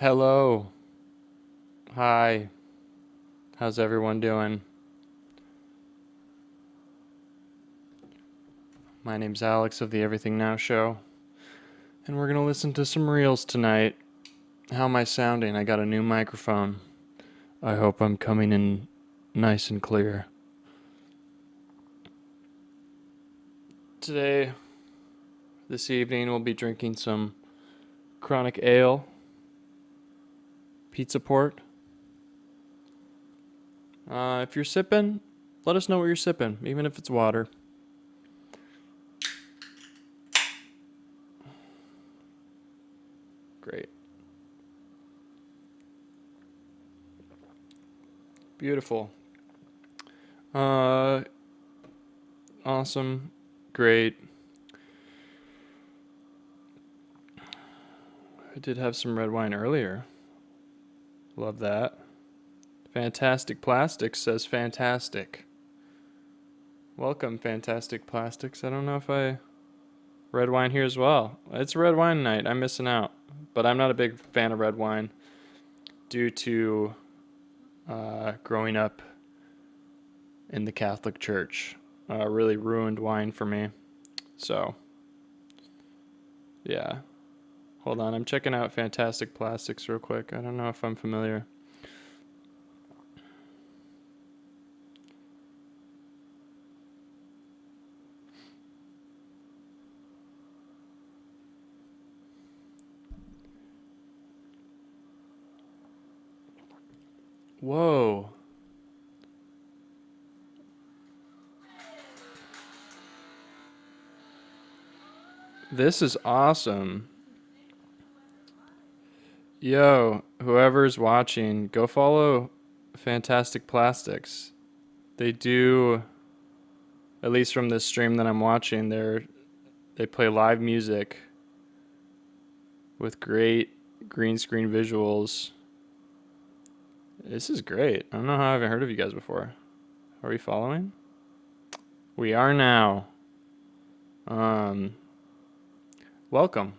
Hello. Hi. How's everyone doing? My name's Alex of the Everything Now Show, and we're going to listen to some reels tonight. How am I sounding? I got a new microphone. I hope I'm coming in nice and clear. Today, this evening, we'll be drinking some chronic ale, pizza port. If you're sipping, let us know what you're sipping, even if it's water. Great. Beautiful. Awesome. Great. I did have some red wine earlier. Love that. Fantastic Plastics says fantastic. Welcome, Fantastic Plastics. I don't know if red wine here as well. It's red wine night. I'm missing out. But I'm not a big fan of red wine due to growing up in the Catholic Church. Really ruined wine for me. So, yeah. Hold on. I'm checking out Fantastic Plastics real quick. I don't know if I'm familiar. Whoa. This is awesome. Yo, whoever's watching, go follow Fantastic Plastics. They do, at least from this stream that I'm watching, they play live music with great green screen visuals. This is great. I don't know how I haven't heard of you guys before. Are we following? We are now. Welcome.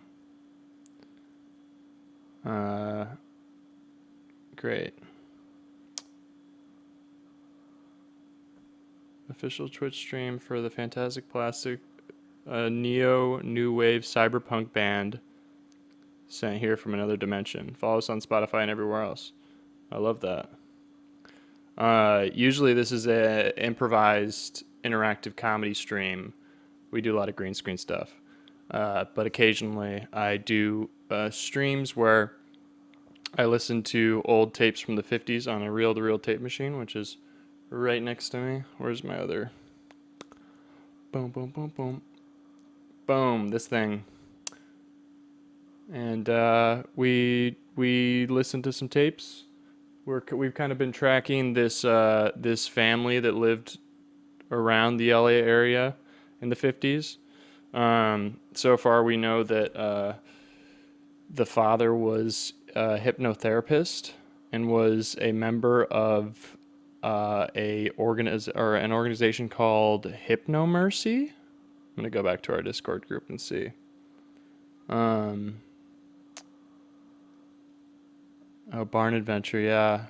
Great. Official Twitch stream for the Fantastic Plastic neo new wave cyberpunk band sent here from another dimension. Follow us on Spotify and everywhere else. I love that. Usually this is a improvised interactive comedy stream. We do a lot of green screen stuff. But occasionally I do streams where I listen to old tapes from the 50s on a reel-to-reel tape machine, which is right next to me. Where's my other? Boom, boom, boom, boom. Boom, this thing. And we listened to some tapes. We've kind of been tracking this family that lived around the LA area in the 50s. So far, we know that the father was a hypnotherapist and was a member of an organization called Hypnomercy. I'm gonna go back to our Discord group and see. Barn Adventure, yeah.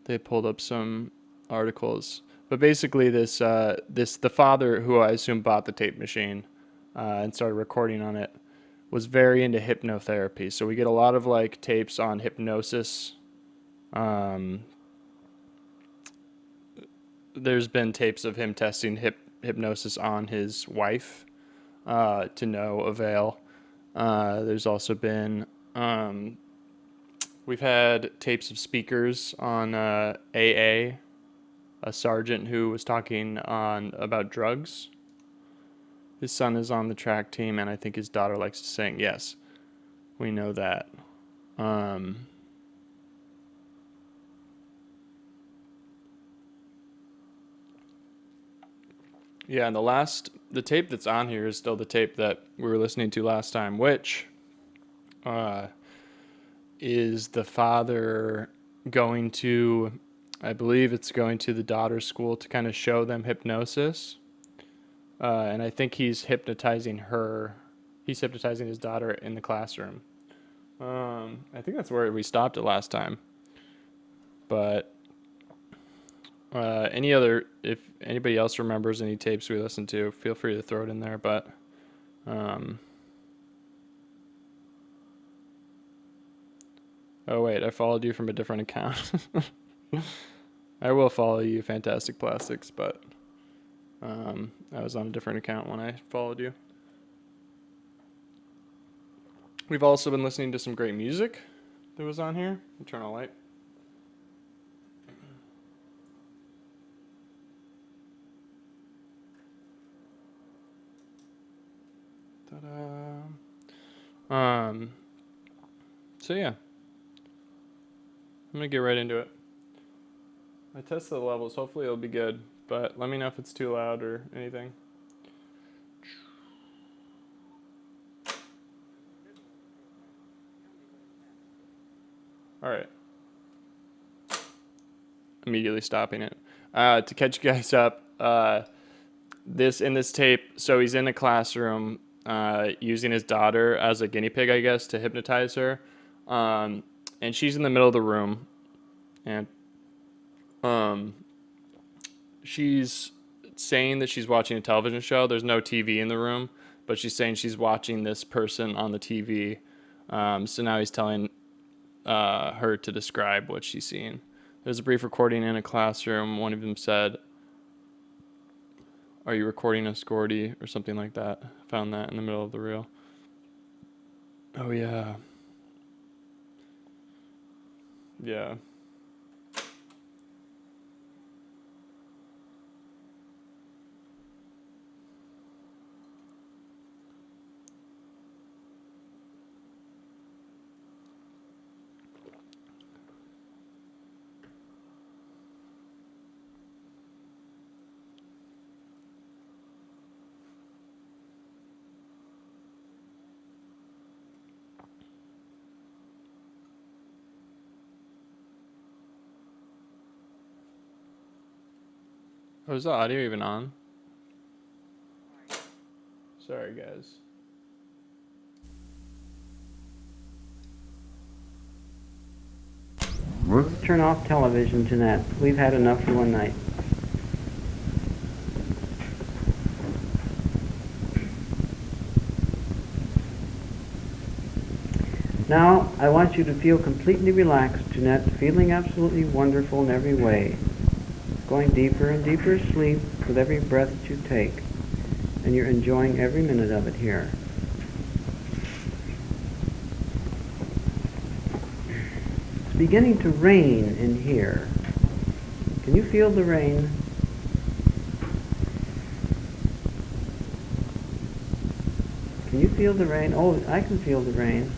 They pulled up some articles. But basically the father, who I assume bought the tape machine and started recording on it, was very into hypnotherapy. So we get a lot of like tapes on hypnosis. There's been tapes of him testing hypnosis on his wife to no avail. There's also been we've had tapes of speakers on AA, a sergeant who was talking on about drugs. His son is on the track team, and I think his daughter likes to sing. Yes, we know that. Yeah, and the tape that's on here is still the tape that we were listening to last time, which is the father going to, I believe it's going to the daughter's school to kind of show them hypnosis. And I think he's hypnotizing his daughter in the classroom. I think that's where we stopped it last time. But if anybody else remembers any tapes we listened to, feel free to throw it in there. But oh wait, I followed you from a different account. I will follow you, Fantastic Plastics, but I was on a different account when I followed you. We've also been listening to some great music that was on here. I'll turn on a light. Ta-da. So yeah, I'm gonna get right into it. I tested the levels. Hopefully it'll be good, but let me know if it's too loud or anything. All right. Immediately stopping it. To catch you guys up, this tape, so he's in a classroom using his daughter as a guinea pig, I guess, to hypnotize her. And she's in the middle of the room, and she's saying that she's watching a television show. There's no TV in the room, but she's saying she's watching this person on the TV. So now he's telling her to describe what she's seeing. There's a brief recording in a classroom. One of them said, "Are you recording us, Gordy?" or something like that. Found that in the middle of the reel. Oh yeah. Yeah. Oh, is the audio even on? Sorry, guys. Turn off television, Jeanette. We've had enough for one night. Now, I want you to feel completely relaxed, Jeanette, feeling absolutely wonderful in every way. Going deeper and deeper asleep with every breath that you take. And you're enjoying every minute of it here. It's beginning to rain in here. Can you feel the rain? Can you feel the rain? Oh, I can feel the rain.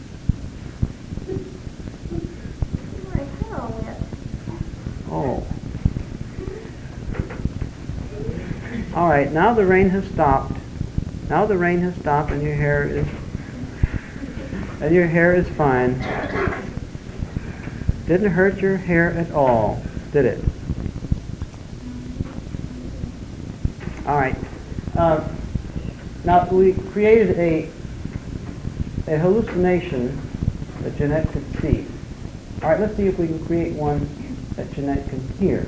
Oh. All right, now the rain has stopped. Now the rain has stopped and your hair is fine. Didn't hurt your hair at all, did it? All right. Now we created a hallucination that Jeanette could see. All right, let's see if we can create one that Jeanette can hear.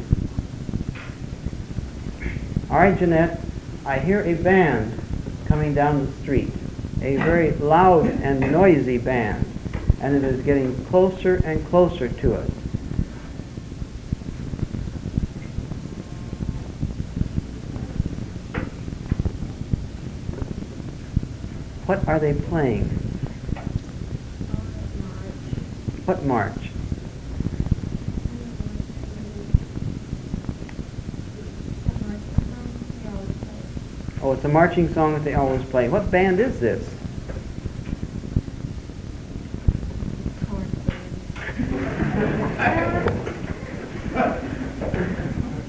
All right, Jeanette, I hear a band coming down the street, a very loud and noisy band, and it is getting closer and closer to us. What are they playing? What march? Oh, it's a marching song that they always play. What band is this?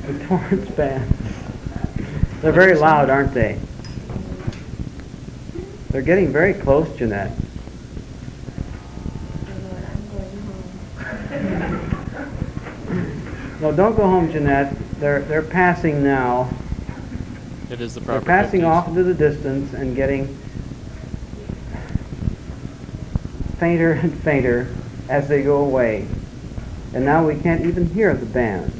The Torrance Band. They're very loud, aren't they? They're getting very close, Jeanette. No, don't go home, Jeanette. They're passing now. It is the proper. They're passing 50s. off into the distance and getting. fainter and fainter as they go away. And now we can't even hear the band.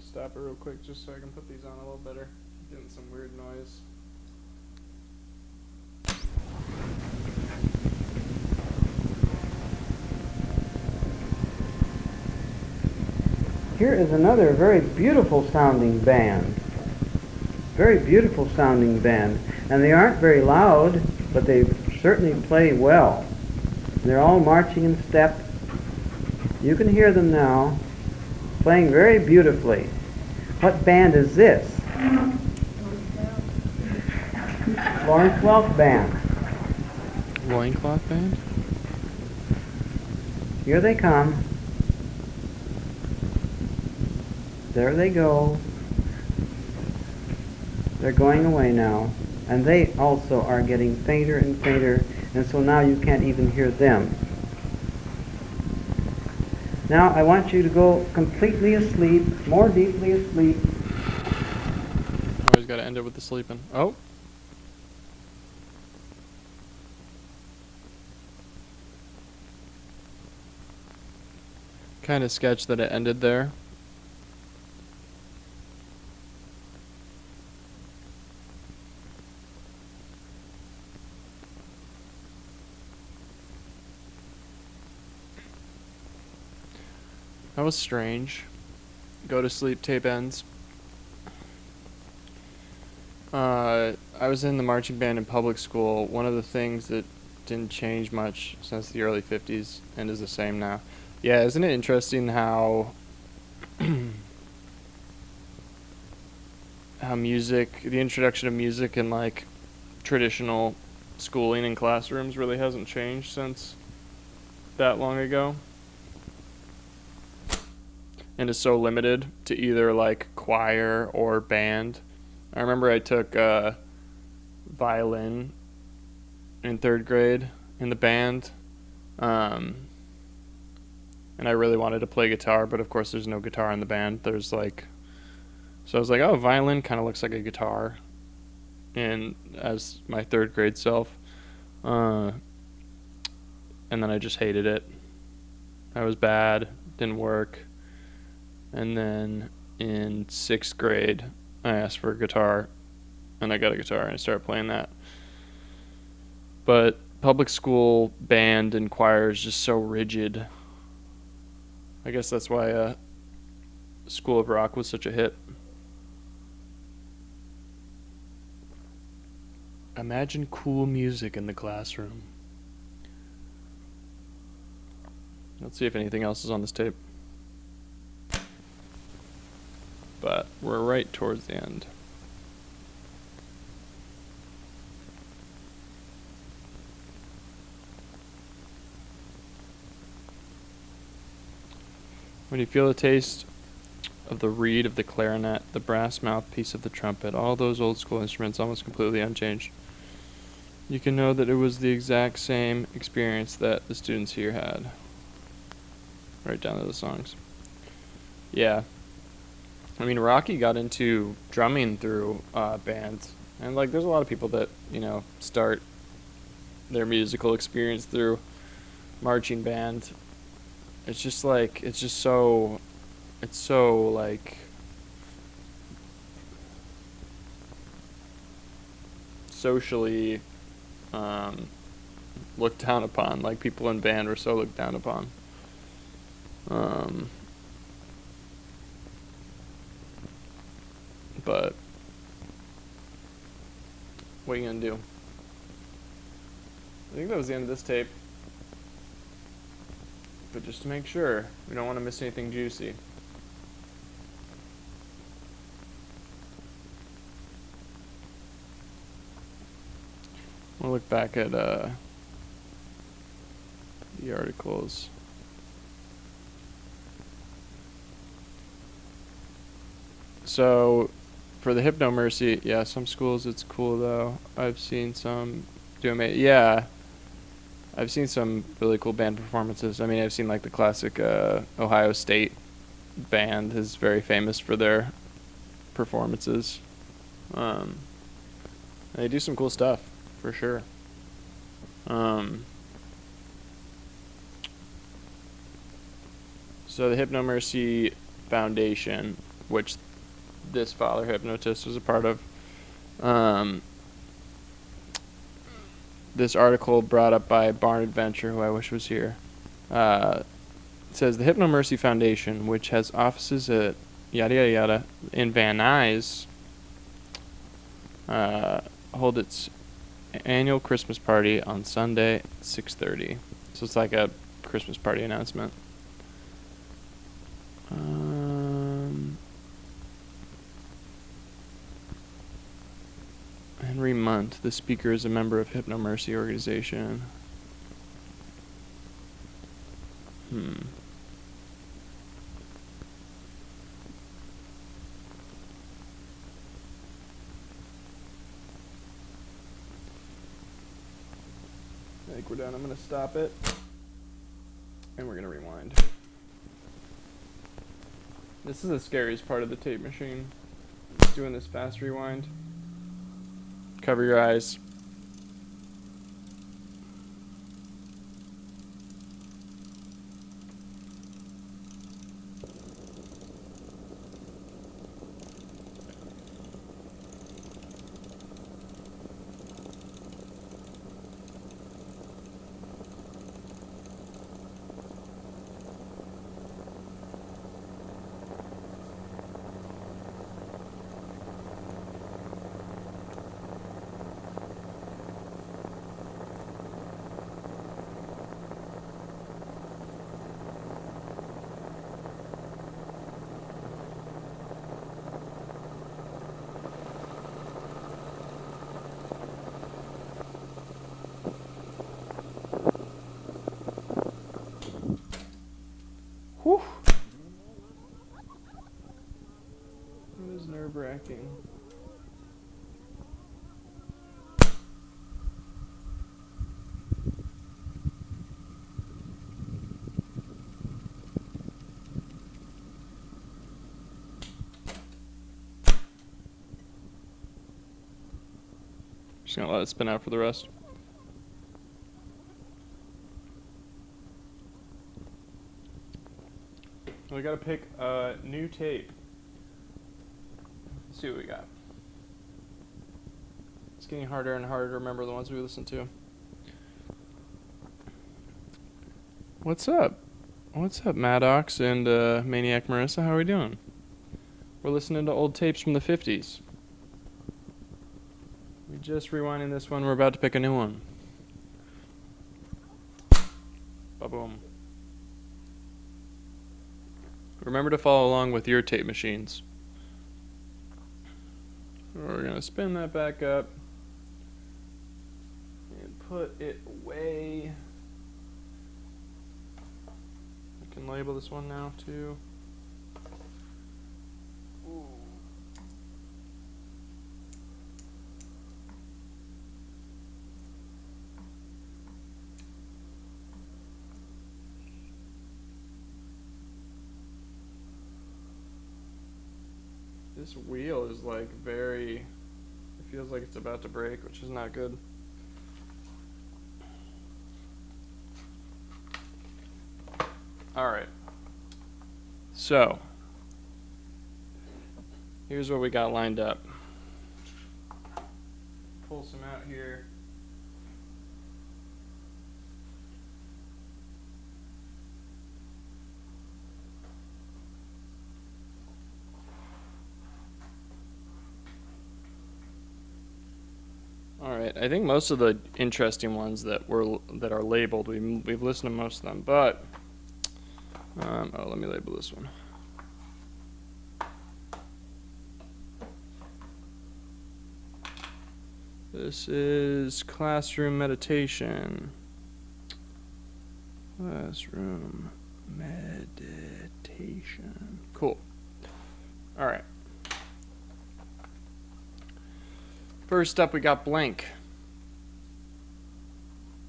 Stop it real quick just so I can put these on a little better. Getting some weird noise. Here is another very beautiful sounding band. Very beautiful sounding band. And they aren't very loud, but they certainly play well. They're all marching in step. You can hear them now, playing very beautifully. What band is this? Lawrence Welk Band. Loincloth band? Here they come. There they go. They're going away now. And they also are getting fainter and fainter, and so now you can't even hear them. Now I want you to go completely asleep, more deeply asleep. Always gotta end it with the sleeping. Oh! Kind of sketch that it ended there. That was strange. Go to sleep tape ends. I was in the marching band in public school. One of the things that didn't change much since the early 50s and is the same now. Yeah, isn't it interesting how how music, the introduction of music in like traditional schooling in classrooms really hasn't changed since that long ago? And is so limited to either like choir or band. I remember I took violin in 3rd grade in the band, and I really wanted to play guitar, but of course there's no guitar in the band. There's like, so I was like, oh, violin kind of looks like a guitar, and as my 3rd grade self, and then I just hated it. I was bad, didn't work. And then in 6th grade, I asked for a guitar, and I got a guitar, and I started playing that. But public school band and choir is just so rigid. I guess that's why School of Rock was such a hit. Imagine cool music in the classroom. Let's see if anything else is on this tape. But we're right towards the end. When you feel the taste of the reed of the clarinet, the brass mouthpiece of the trumpet, all those old school instruments almost completely unchanged, you can know that it was the exact same experience that the students here had. Right down to the songs. Yeah. I mean, Rocky got into drumming through bands, and like, there's a lot of people that, you know, start their musical experience through marching band. It's just like, it's so like socially looked down upon. Like, people in band were so looked down upon. But what are you gonna do? I think that was the end of this tape. But just to make sure, we don't want to miss anything juicy. We'll look back at the articles. So, for the Hypnomercy, yeah, some schools it's cool though. I've seen some do amazing. Yeah, I've seen some really cool band performances. I mean, I've seen like the classic Ohio State band is very famous for their performances. They do some cool stuff, for sure. So the Hypnomercy Foundation, which this father hypnotist was a part of, this article brought up by Barn Adventure, who I wish was here, says the Hypnomercy Foundation, which has offices at yada yada yada in Van Nuys, hold its annual Christmas party on Sunday, 6:30. So it's like a Christmas party announcement. Henry Munt, the speaker, is a member of Hypnomercy organization. I think we're done. I'm going to stop it. And we're going to rewind. This is the scariest part of the tape machine. Doing this fast rewind. Cover your eyes. Whew. It was nerve-wracking. Just gonna let it spin out for the rest. We gotta pick a new tape. Let's see what we got. It's getting harder and harder to remember the ones we listened to. What's up? What's up, Maddox and Maniac Marissa? How are we doing? We're listening to old tapes from the 50s. We just rewinding this one. We're about to pick a new one. Ba-boom. Remember to follow along with your tape machines. We're going to spin that back up and put it away. I can label this one now too. Ooh. This wheel is like very, it feels like it's about to break, which is not good. Alright. So, here's what we got lined up. Pull some out here. Alright, I think most of the interesting ones that are labeled, we've listened to most of them, but let me label this one. This is classroom meditation. Classroom meditation. Cool. Alright. First up, we got blank.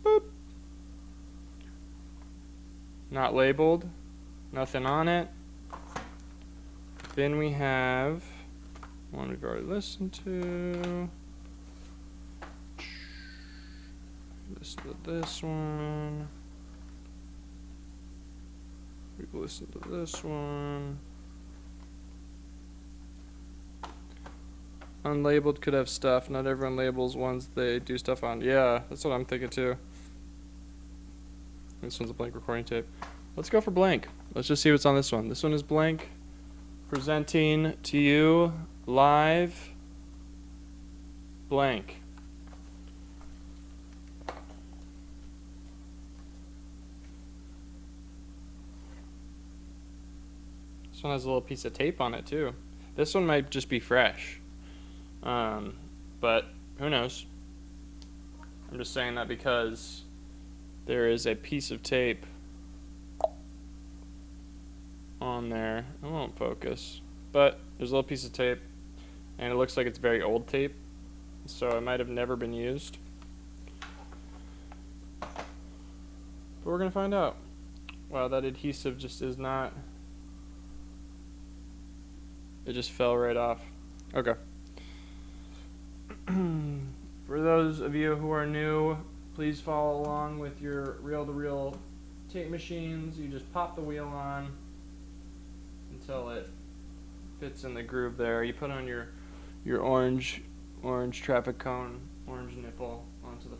Boop. Not labeled. Nothing on it. Then we have one we've already listened to. Listen to this one. We've listened to this one. Unlabeled could have stuff. Not everyone labels ones they do stuff on. Yeah, that's what I'm thinking too. This one's a blank recording tape. Let's go for blank. Let's just see what's on this one. This one is blank. Presenting to you live blank. This one has a little piece of tape on it too. This one might just be fresh. But who knows? I'm just saying that because there is a piece of tape on there. It won't focus, but there's a little piece of tape, and it looks like it's very old tape, so it might have never been used. But we're gonna find out. Wow, that adhesive just is not. It just fell right off. Okay. For those of you who are new, please follow along with your reel-to-reel tape machines. You just pop the wheel on until it fits in the groove there. You put on your orange traffic cone, orange nipple onto the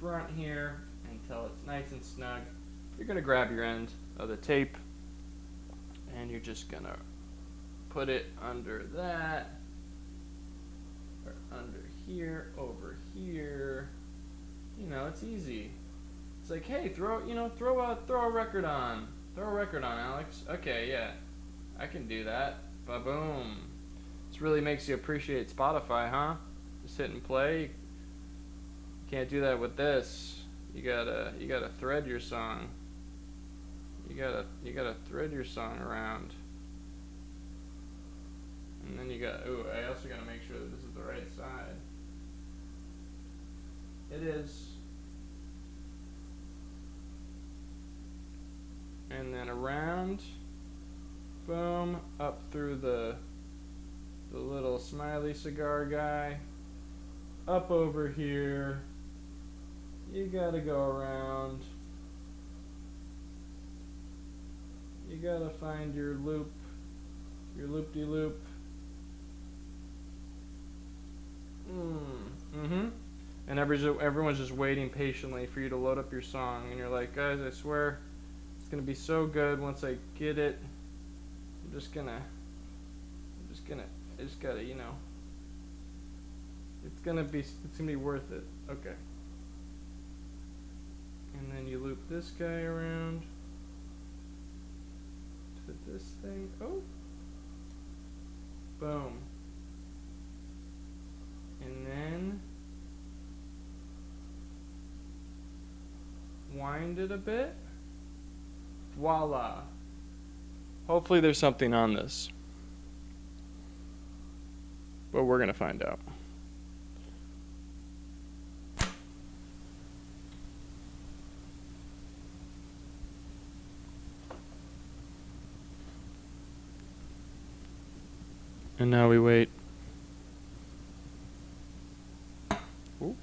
front here until it's nice and snug. You're going to grab your end of the tape and you're just going to put it under that, or under here, over here. You know, it's easy. It's like, hey, throw a record on. Throw a record on, Alex. Okay, yeah, I can do that. Ba-boom. This really makes you appreciate Spotify, huh? Just hit and play. You can't do that with this. You gotta thread your song. You gotta thread your song around. And then you got, ooh, I also gotta make sure that this is the right side. It is. And then around, boom, up through the little smiley cigar guy, up over here. You gotta go around. You gotta find your loop, your loop-de-loop. And everyone's just waiting patiently for you to load up your song, and you're like, guys, I swear it's gonna be so good once I get it. I just gotta, you know, it's gonna be worth it. Okay. And then you loop this guy around to this thing. Oh. Boom. And then wind it a bit. Voila. Hopefully there's something on this. But we're going to find out. And now we wait. Ooh.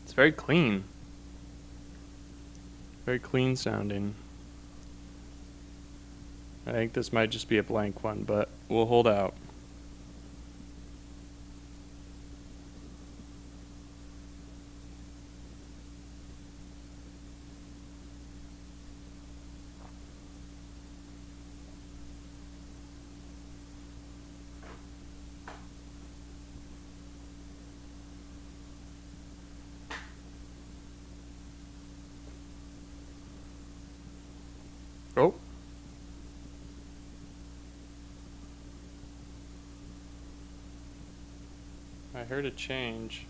It's very clean. Very clean sounding. I think this might just be a blank one, but we'll hold out. Oh. I heard a change.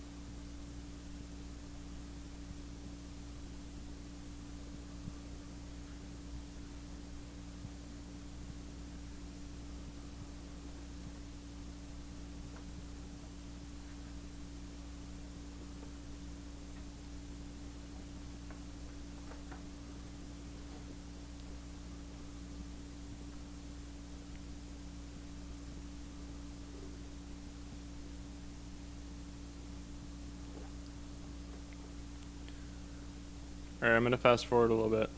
Alright, I'm gonna fast forward a little bit.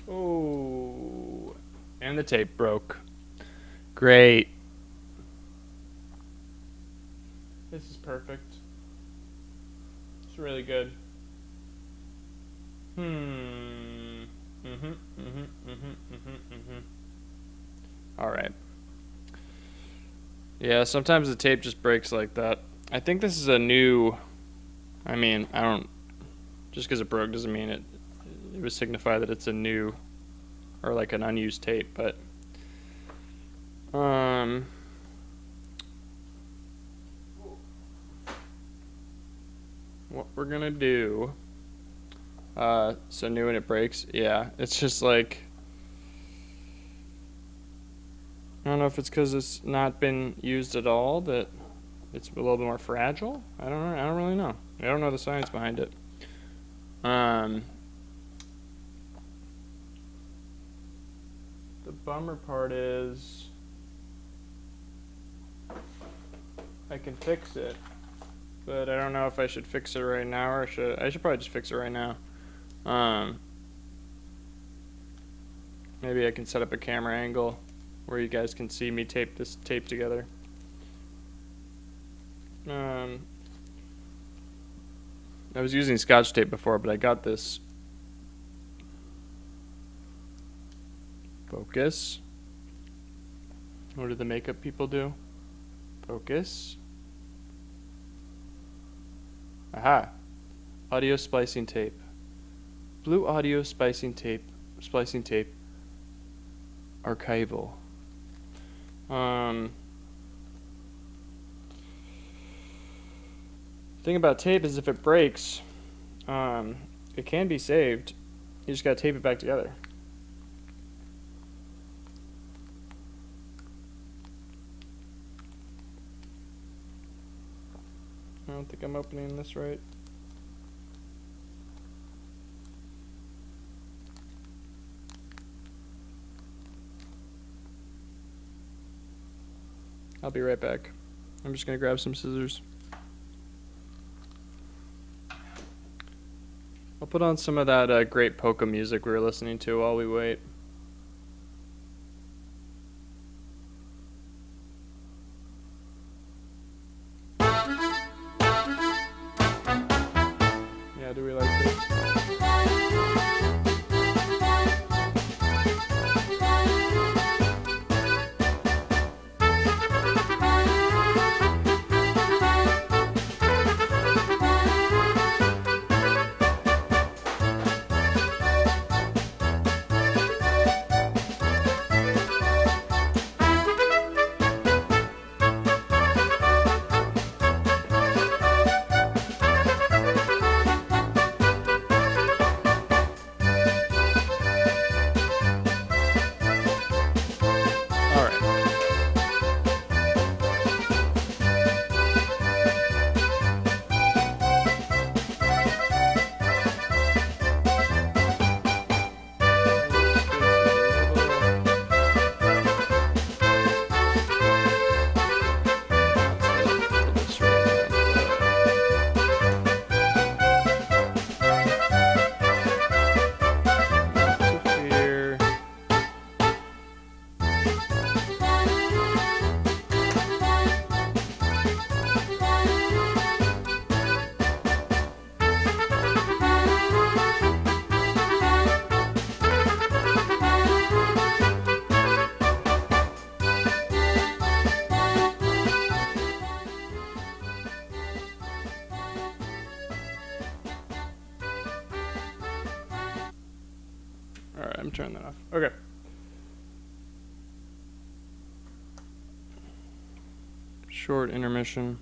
Oh, and the tape broke. Great. This is perfect. It's really good. Alright. Yeah, sometimes the tape just breaks like that. I think this is a new... I mean, I don't... Just because it broke doesn't mean it would signify that it's a new... Or like an unused tape, but... What we're gonna do... so new and it breaks? Yeah, it's just like... I don't know if it's because it's not been used at all that it's a little bit more fragile. I don't know. I don't really know. I don't know the science behind it. The bummer part is I can fix it, but I don't know if I should fix it right now or I should probably just fix it right now. Maybe I can set up a camera angle where you guys can see me tape this tape together. I was using Scotch tape before, but I got this. Focus. What do the makeup people do? Focus. Aha. Audio splicing tape. Blue audio splicing tape. Archival. Thing about tape is if it breaks, it can be saved. You just gotta tape it back together. I don't think I'm opening this right. I'll be right back. I'm just gonna grab some scissors. I'll put on some of that great polka music we were listening to while we wait. Yeah, do we like this? Alright, I'm turning that off. Okay. Short intermission.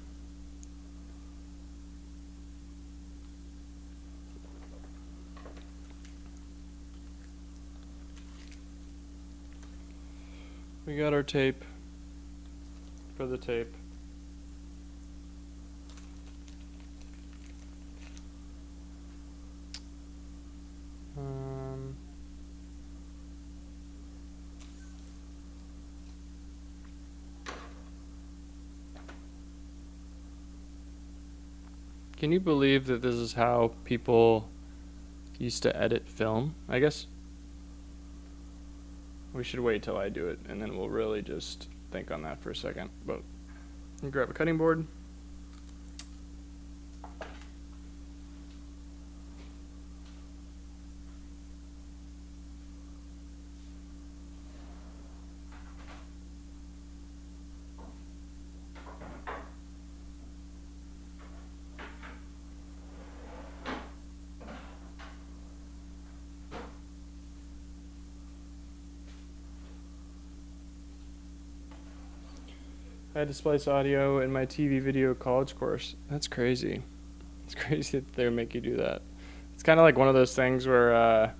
We got our tape for the tape. Can you believe that this is how people used to edit film? I guess we should wait till I do it, and then we'll really just think on that for a second. But grab a cutting board. I had to splice audio in my TV video college course. That's crazy. It's crazy that they would make you do that. It's kind of like one of those things where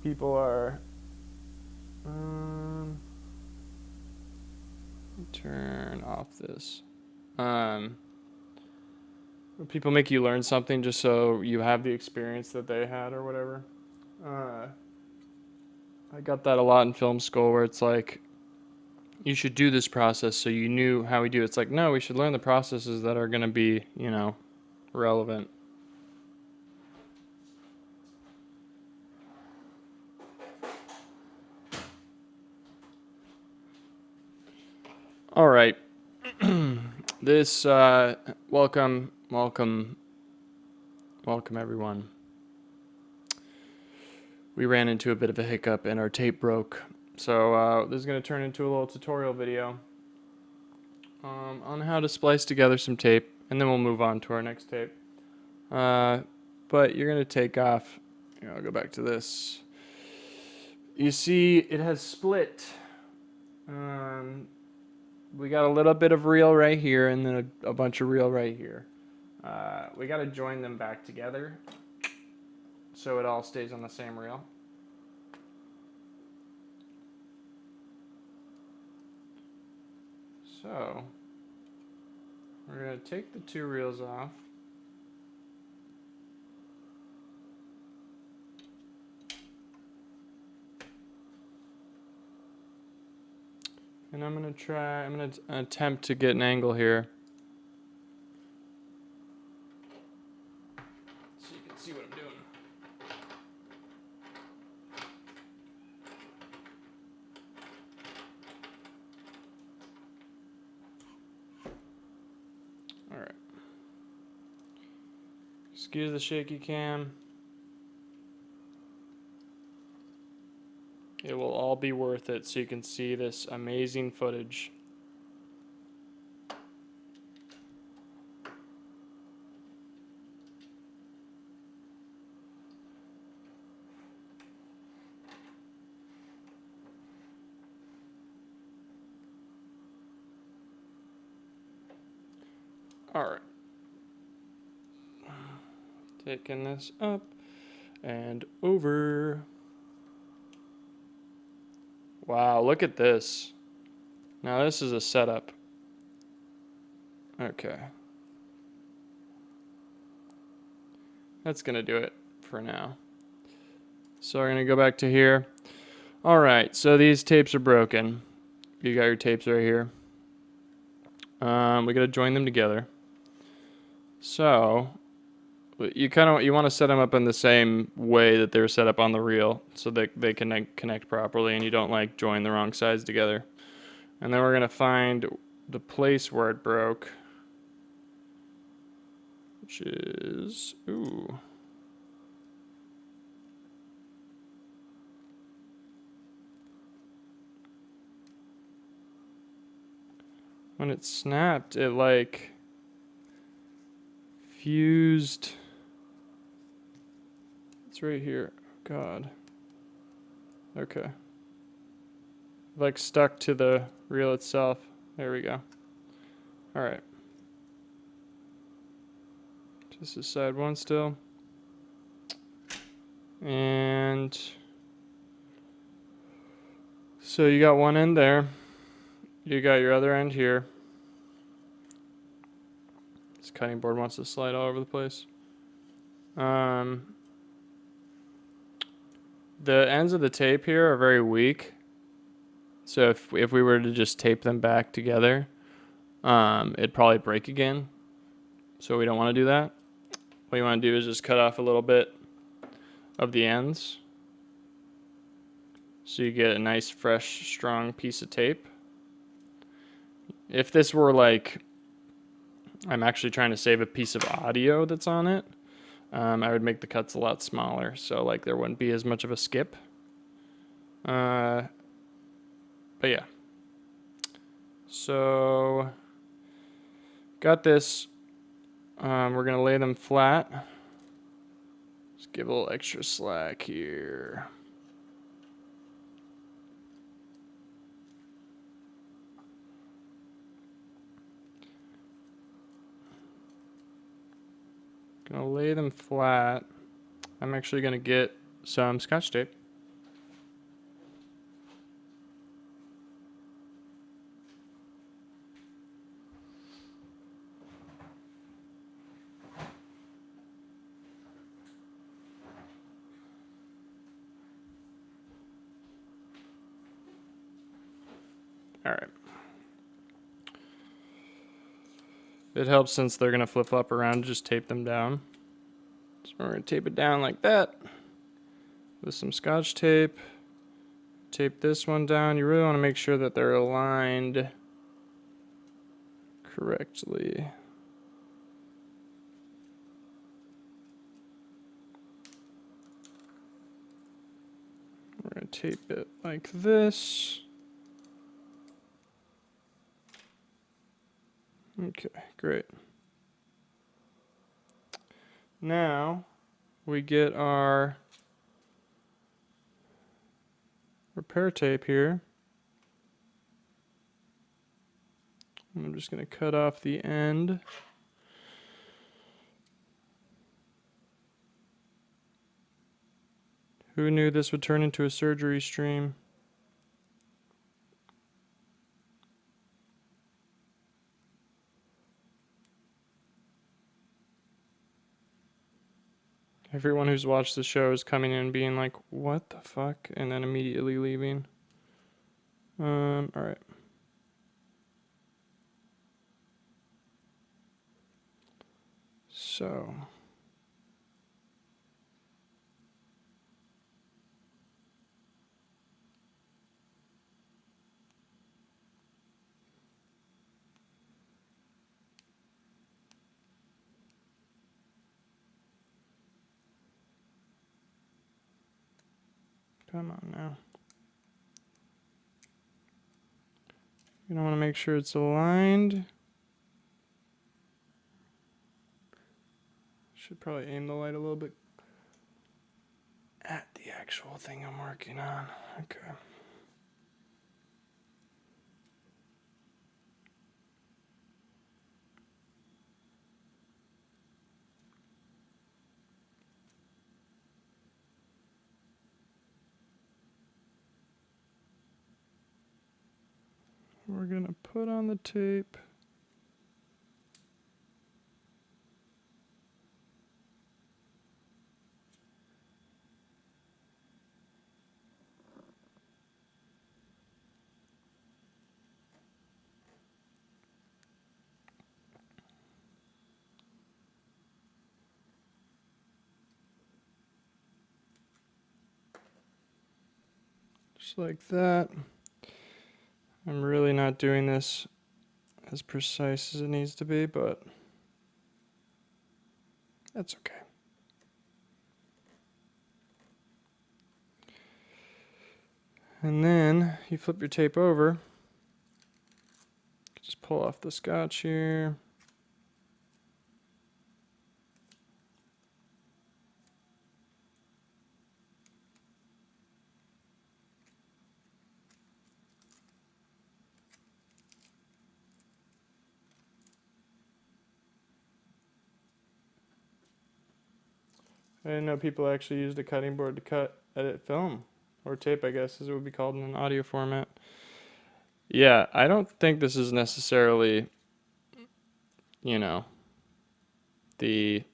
people are. Turn off this. People make you learn something just so you have the experience that they had or whatever. I got that a lot in film school where it's like, you should do this process so you knew how we do it. It's like, no, we should learn the processes that are going to be, relevant. All right. This, welcome everyone. We ran into a bit of a hiccup and our tape broke. So this is going to turn into a little tutorial video on how to splice together some tape, and then we'll move on to our next tape. But you're going to take off, I'll go back to this. You see it has split. We got a little bit of reel right here and then a bunch of reel right here. We got to join them back together so it all stays on the same reel. So, we're going to take the two reels off. And I'm going to attempt to get an angle here. So you can see what I'm doing. Alright. Excuse the shaky cam. It will all be worth it so you can see this amazing footage. Alright. Taking this up and over. Wow, look at this. Now this is a setup. Okay. That's going to do it for now. So we're going to go back to here. Alright, so these tapes are broken. You got your tapes right here. We got to join them together. So you want to set them up in the same way that they're set up on the reel so that they can connect properly and you don't join the wrong sides together. And then we're going to find the place where it broke, which is, when it snapped, it fused. It's right here. God. Okay. Stuck to the reel itself. There we go. Alright. Just this side one still. And so you got one end there. You got your other end here. This cutting board wants to slide all over the place. The ends of the tape here are very weak. So if we were to just tape them back together, it'd probably break again. So we don't want to do that. What you want to do is just cut off a little bit of the ends, so you get a nice, fresh, strong piece of tape. If this were like, I'm actually trying to save a piece of audio that's on it, I would make the cuts a lot smaller, so like there wouldn't be as much of a skip. But yeah. So, got this. We're gonna lay them flat. Just give a little extra slack here. Gonna lay them flat. I'm actually gonna get some Scotch tape. All right. It helps since they're gonna flip-flop around to just tape them down. So we're gonna tape it down like that with some Scotch tape. Tape this one down. You really want to make sure that they're aligned correctly. We're going to tape it like this. Okay, great. Now we get our repair tape here. I'm just going to cut off the end. Who knew this would turn into a surgery stream? Everyone who's watched the show is coming in being like, what the fuck? And then immediately leaving. Alright. So. Come on now. You don't want to make sure it's aligned. Should probably aim the light a little bit at the actual thing I'm working on. Okay. We're going to put on the tape. Just like that. I'm really not doing this as precise as it needs to be, but that's okay. And then you flip your tape over. Just pull off the Scotch here. I didn't know people actually used a cutting board to edit film. Or tape, I guess, as it would be called in an audio format. Yeah, I don't think this is necessarily, the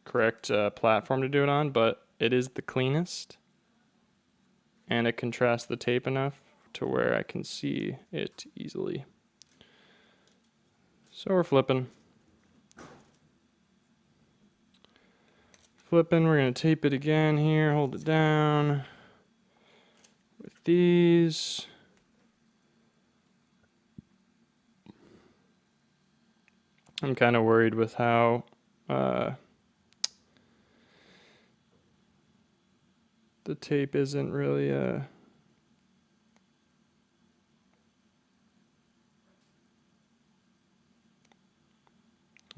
correct platform to do it on, but it is the cleanest. And it contrasts the tape enough to where I can see it easily. So we're flipping. Flipping, we're going to tape it again here, hold it down with these. I'm kind of worried with how the tape isn't really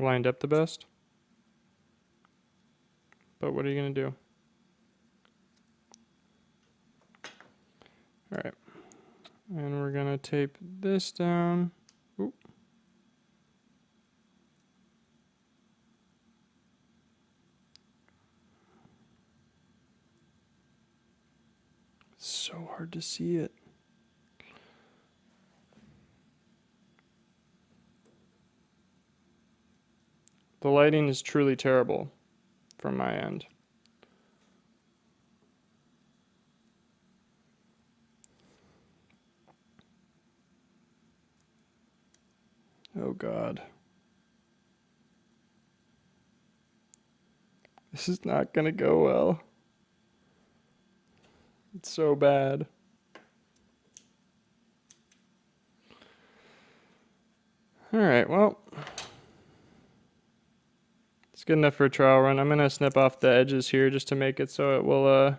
lined up the best. But what are you going to do? All right. And we're going to tape this down. Oop. It's so hard to see it. The lighting is truly terrible from my end. Oh God. This is not gonna go well. It's so bad. Alright, well. It's good enough for a trial run. I'm gonna snip off the edges here just to make it so it will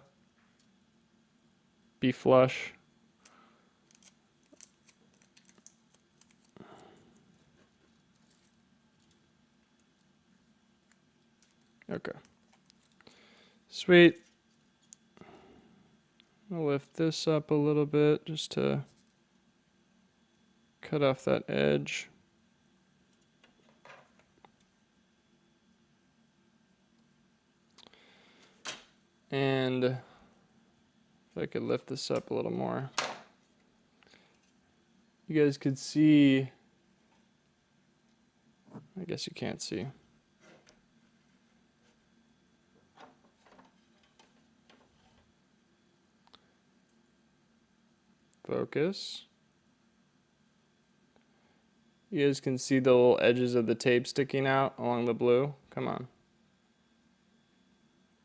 be flush. Okay. Sweet. I'll lift this up a little bit just to cut off that edge. And if I could lift this up a little more, you guys could see. I guess you can't see. Focus. You guys can see the little edges of the tape sticking out along the blue. Come on.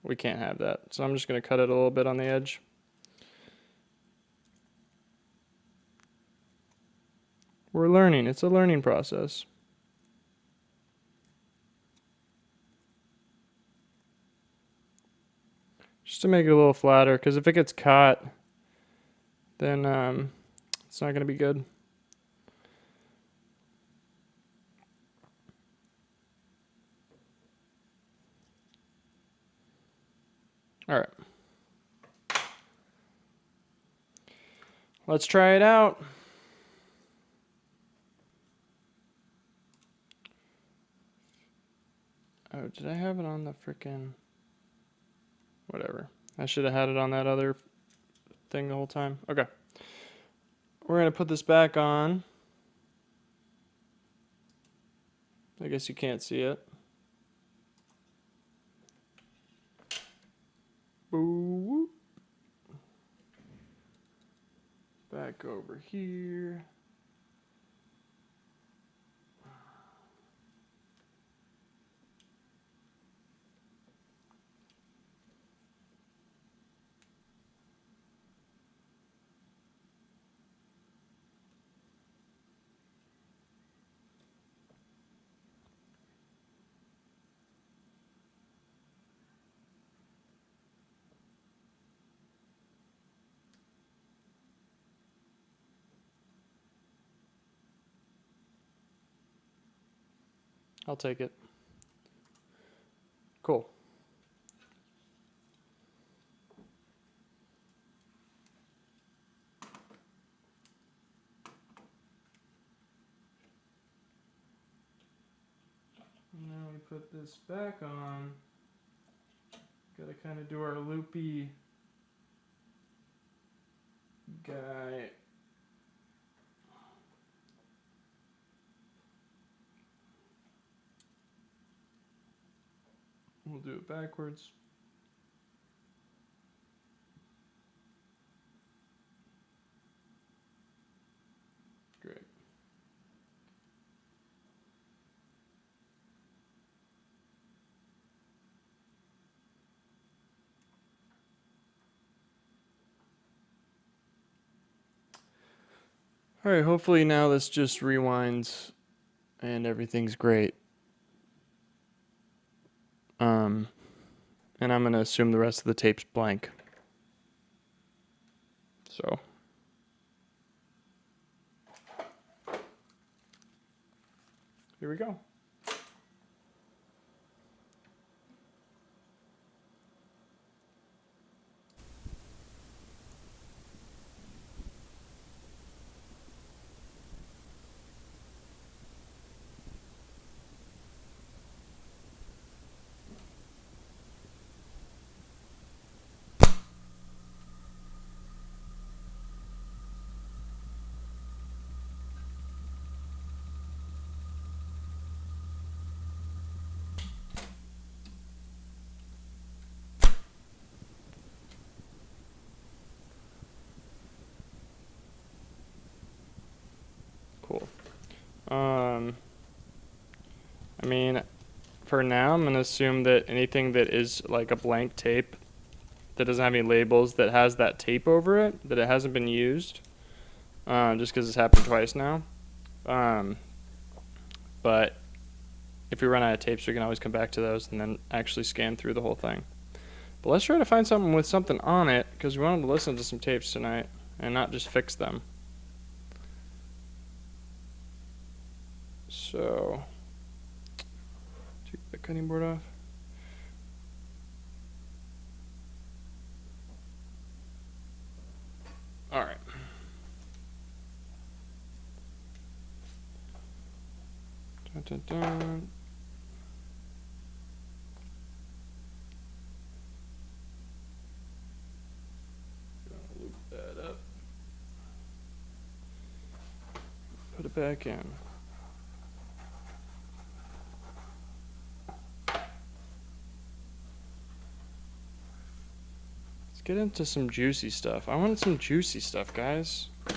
We can't have that. So I'm just going to cut it a little bit on the edge. We're learning. It's a learning process. Just to make it a little flatter, because if it gets caught, then it's not going to be good. All right. Let's try it out. Oh, did I have it on the frickin'... Whatever. I should have had it on that other thing the whole time. Okay. We're going to put this back on. I guess you can't see it. Boo. Back over here. I'll take it. Cool. And now we put this back on. Gotta kind of do our loopy guy. We'll do it backwards. Great. All right, hopefully now this just rewinds and everything's great. And I'm going to assume the rest of the tape's blank. So here we go. Cool. I mean, for now, I'm going to assume that anything that is like a blank tape that doesn't have any labels, that has that tape over it, that it hasn't been used, just because it's happened twice now. But if we run out of tapes, we can always come back to those and then actually scan through the whole thing. But let's try to find something with something on it, because we wanted to listen to some tapes tonight and not just fix them. So, take the cutting board off. All right. Dun, dun, dun. Loop that up. Put it back in. Let's get into some juicy stuff. I want some juicy stuff, guys. I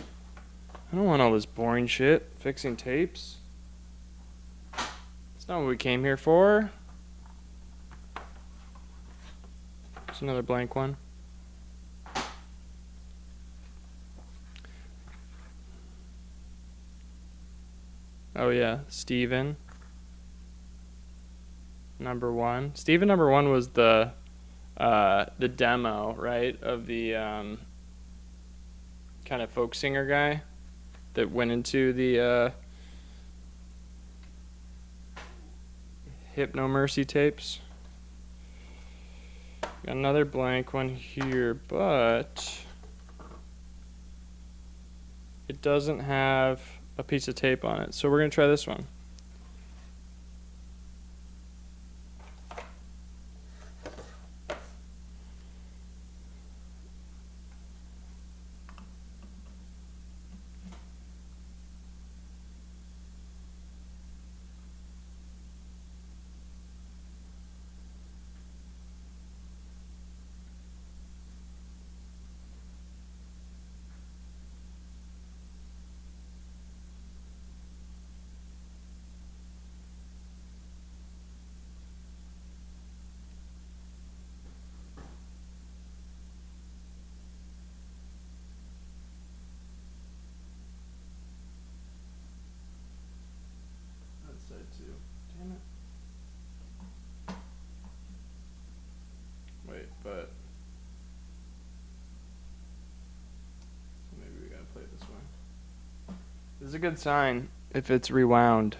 don't want all this boring shit. Fixing tapes. That's not what we came here for. There's another blank one. Oh yeah, Steven. Number 1. Steven number 1 was the demo, right, of the kind of folk singer guy that went into the Hypno Mercy tapes. Got another blank one here, but it doesn't have a piece of tape on it. So we're going to try this one. Too. Damn it. Wait, but maybe we gotta play it this way. This is a good sign if it's rewound.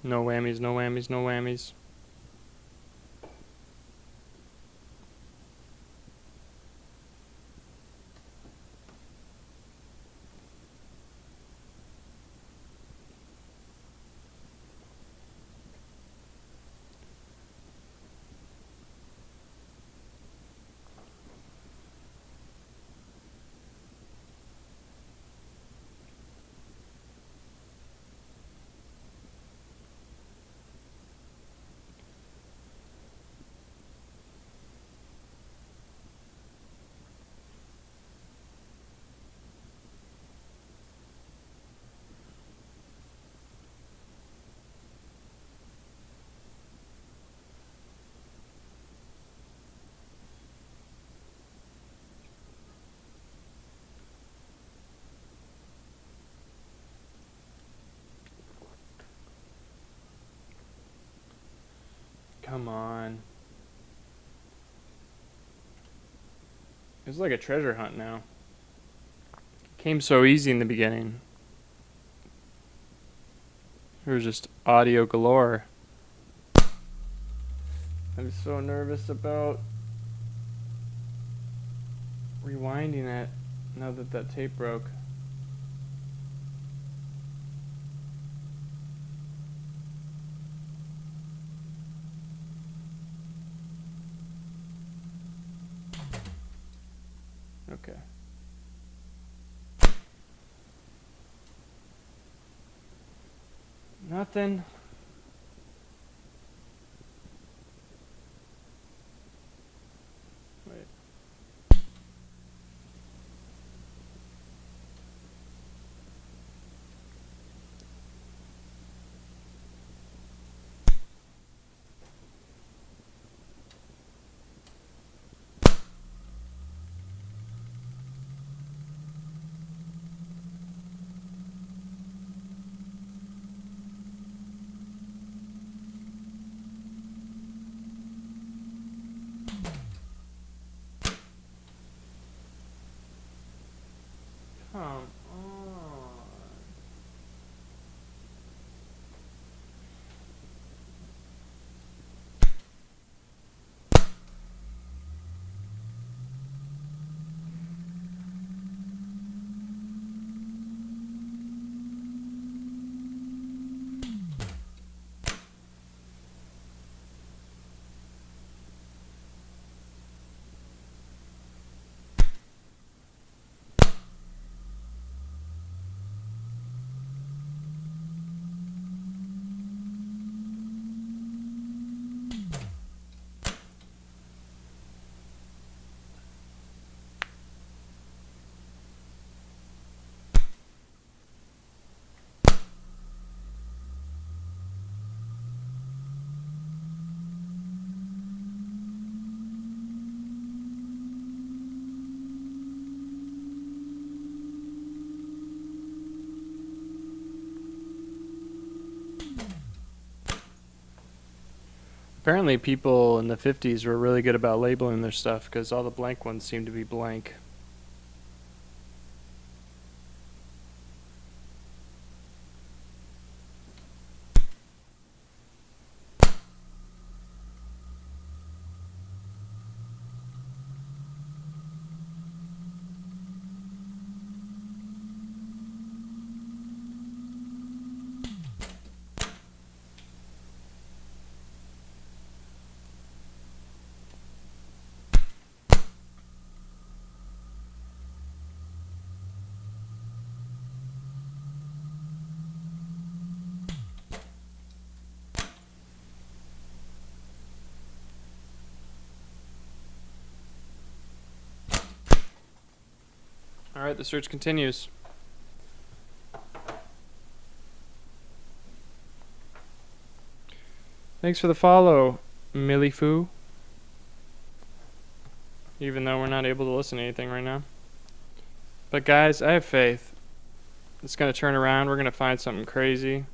No whammies, no whammies, no whammies. Come on. It's like a treasure hunt now. Came so easy in the beginning. There was just audio galore. I'm so nervous about rewinding it now that that tape broke. Okay. Nothing. Wait. Come on. Apparently people in the 50s were really good about labeling their stuff because all the blank ones seem to be blank. Alright, the search continues. Thanks for the follow, Millifoo. Even though we're not able to listen to anything right now. But guys, I have faith. It's going to turn around. We're going to find something crazy.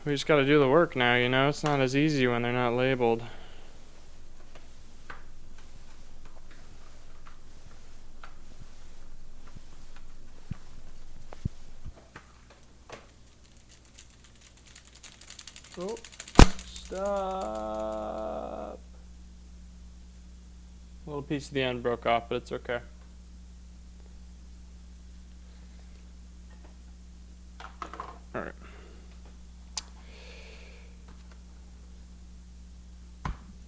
We just got to do the work now, you know? It's not as easy when they're not labeled. Oh, stop. A little piece of the end broke off, but it's okay. All right.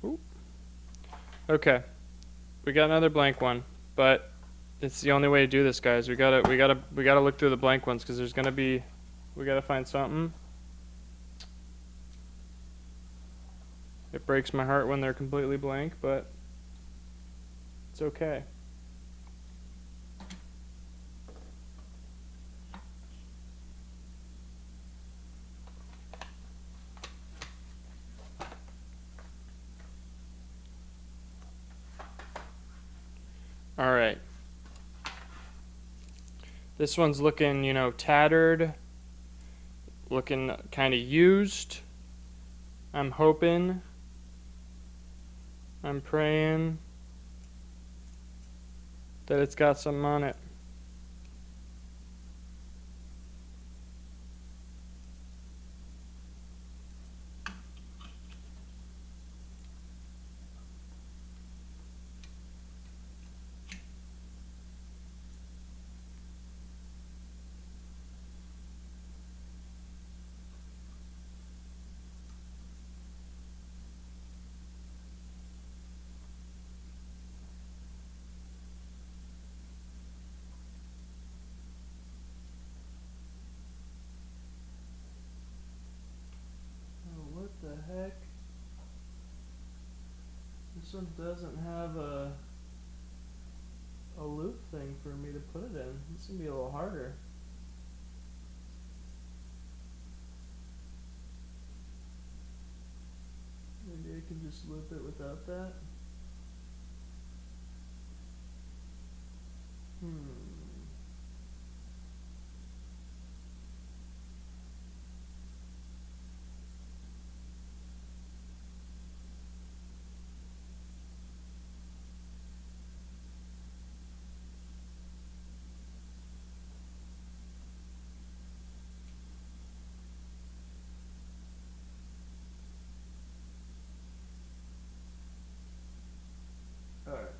Ooh. Okay. We got another blank one, but it's the only way to do this, guys. We gotta look through the blank ones because there's gonna be, we gotta find something. It breaks my heart when they're completely blank, but it's okay. All right. This one's looking, you know, tattered, looking kind of used. I'm hoping, I'm praying that it's got something on it. What the heck? This one doesn't have a loop thing for me to put it in. It's gonna be a little harder. Maybe I can just loop it without that. Alright.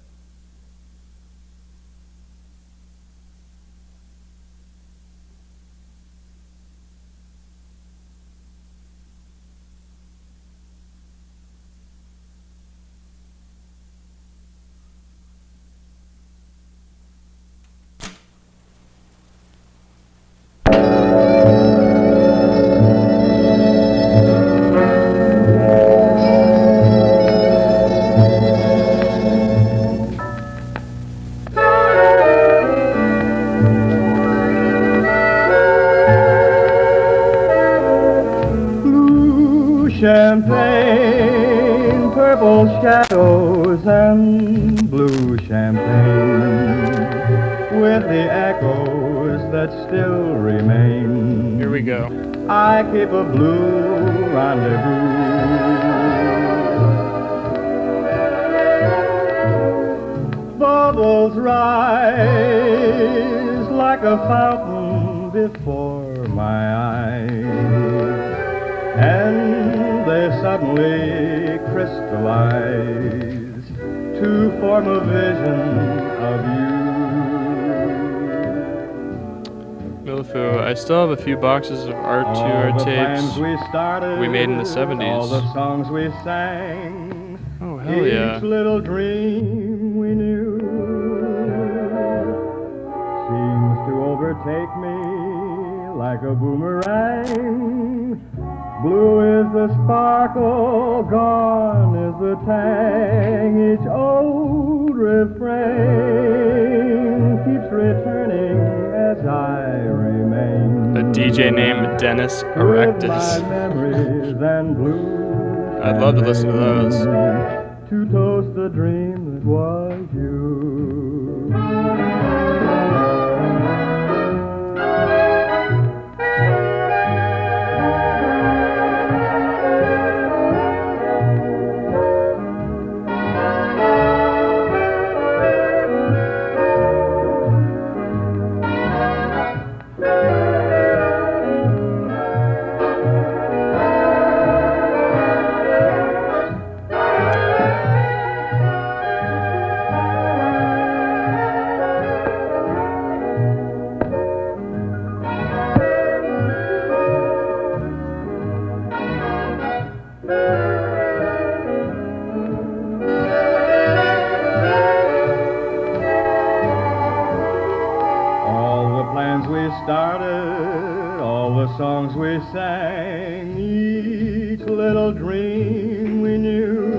Champagne, purple shadows and blue champagne, with the echoes that still remain. Here we go. I keep a blue rendezvous. Bubbles rise like a fountain before my eyes, and they suddenly crystallize to form a vision of you. Milifu, I still have a few boxes of R2R tapes we made in the 70s. All the songs we sang, oh, hell yeah. Each little dream we knew seems to overtake me like a boomerang. Blue is the sparkle, gone is the tang. Each old refrain keeps returning as I remain. A DJ named Dennis Erectus. I'd love to listen to those. To toast the dream that was you. sang each little dream we knew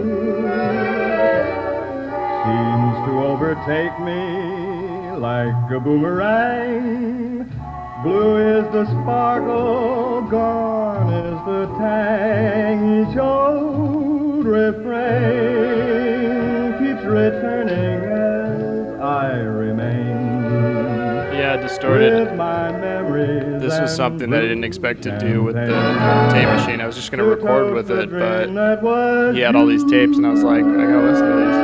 seems to overtake me like a boomerang. Blue is the sparkle, gone is the tang. Each old refrain keeps returning as I remain. Yeah, distorted. With my memories. This was something that I didn't expect to do with the tape machine. I was just going to record with it, but he had all these tapes, and I was like, I gotta listen to these.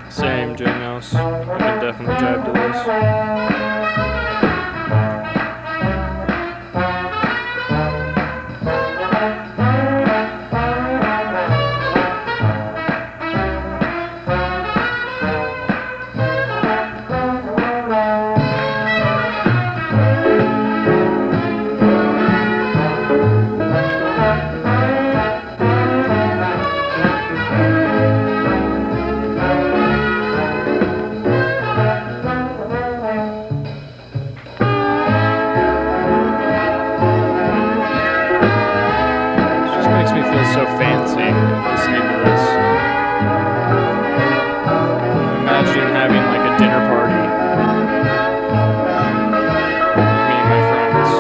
Same, Jay Mouse. I can definitely jive to this. Makes me feel so fancy listening to this. Imagine having like a dinner party. Me and my friends.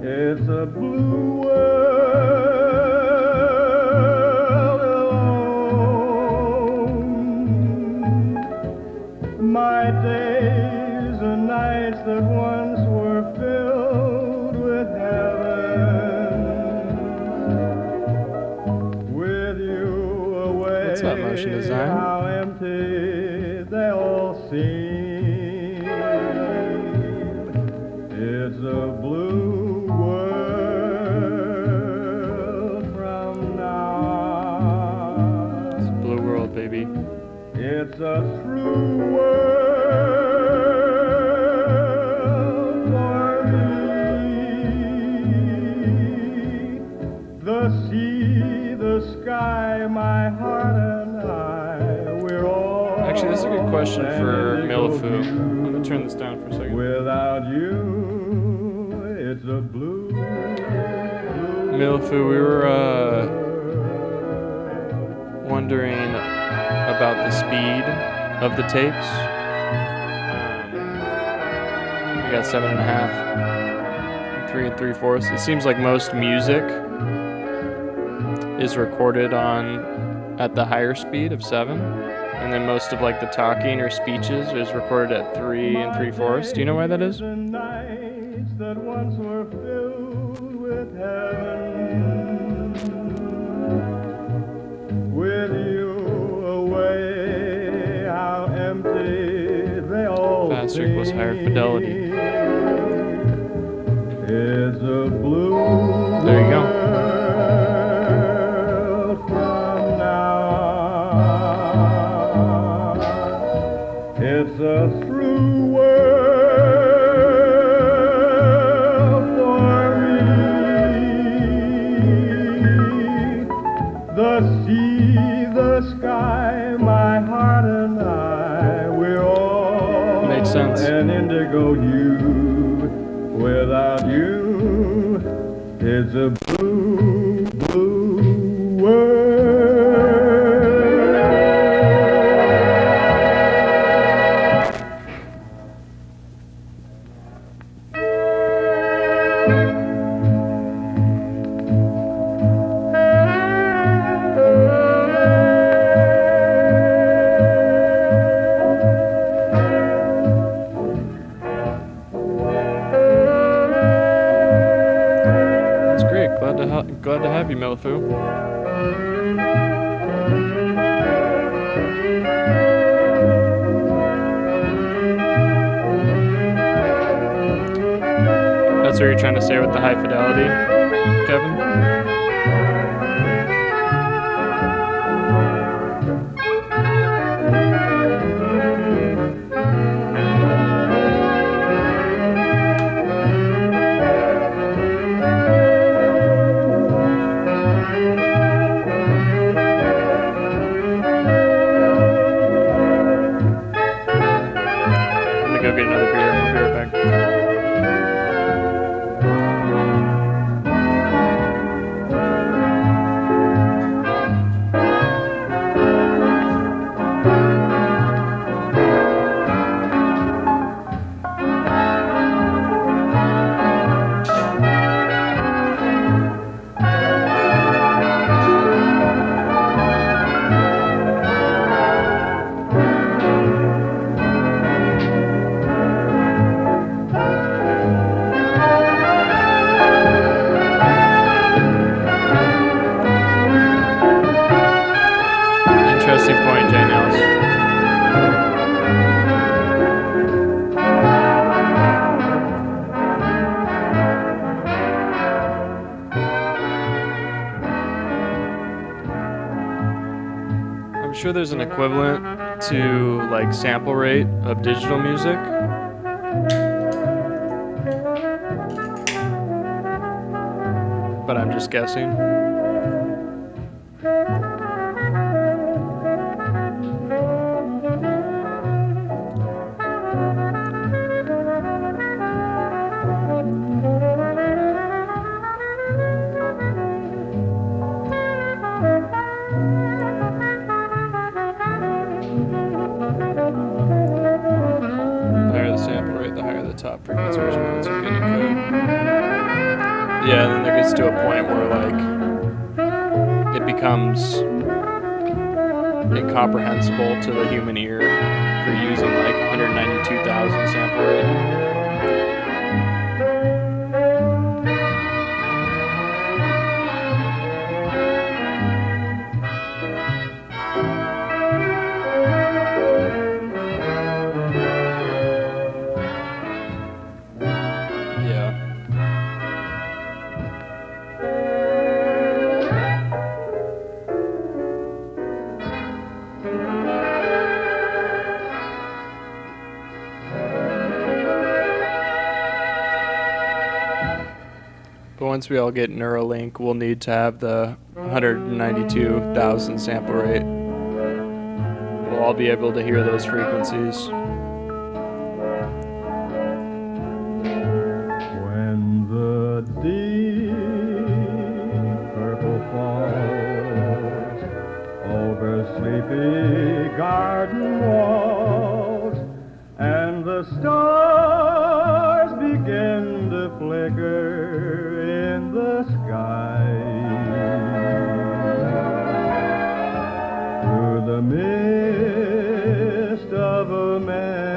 It's a blue world alone. My days and nights that once were filled with heaven. With you away, What's that, motion design? how empty they all seem. It's a blue baby. It's a true world for me. The sea, the sky, my heart and I, we're all. Actually, this is a good question for Milifu. Let me turn this down for a second. Without you, it's a blue. Milifu, we were wondering about the speed of the tapes. We got 7.5, 3 3/4. It seems like most music is recorded at the higher speed of 7, and then most of like the talking or speeches is recorded at 3 3/4. Do you know why that is? Nights that once were filled with heaven. fidelity. It's a blue There you go. world from now on. It's a through world for me. The sea, the sky, my heart and I, we're all Makes sense. an indigo hue. Without you, it's a blue, blue world. That's great. Glad to have you, Melifu. That's what you're trying to say with the high fidelity, Kevin? I'm gonna go get another beer. I'll be right back. Interesting point, Jane Ellis. I'm sure there's an equivalent to like sample rate of digital music. But I'm just guessing. The higher the sample rate, the higher the top frequency response you're getting code. Yeah, and then there gets to a point where like it becomes incomprehensible to the human ear for using like 192,000 sample rate. Yeah. But once we all get Neuralink, we'll need to have the 192,000 sample rate. We'll all be able to hear those frequencies. When the deep purple falls over sleepy garden walls, and the stars begin to flicker in the sky, through the mist of a memory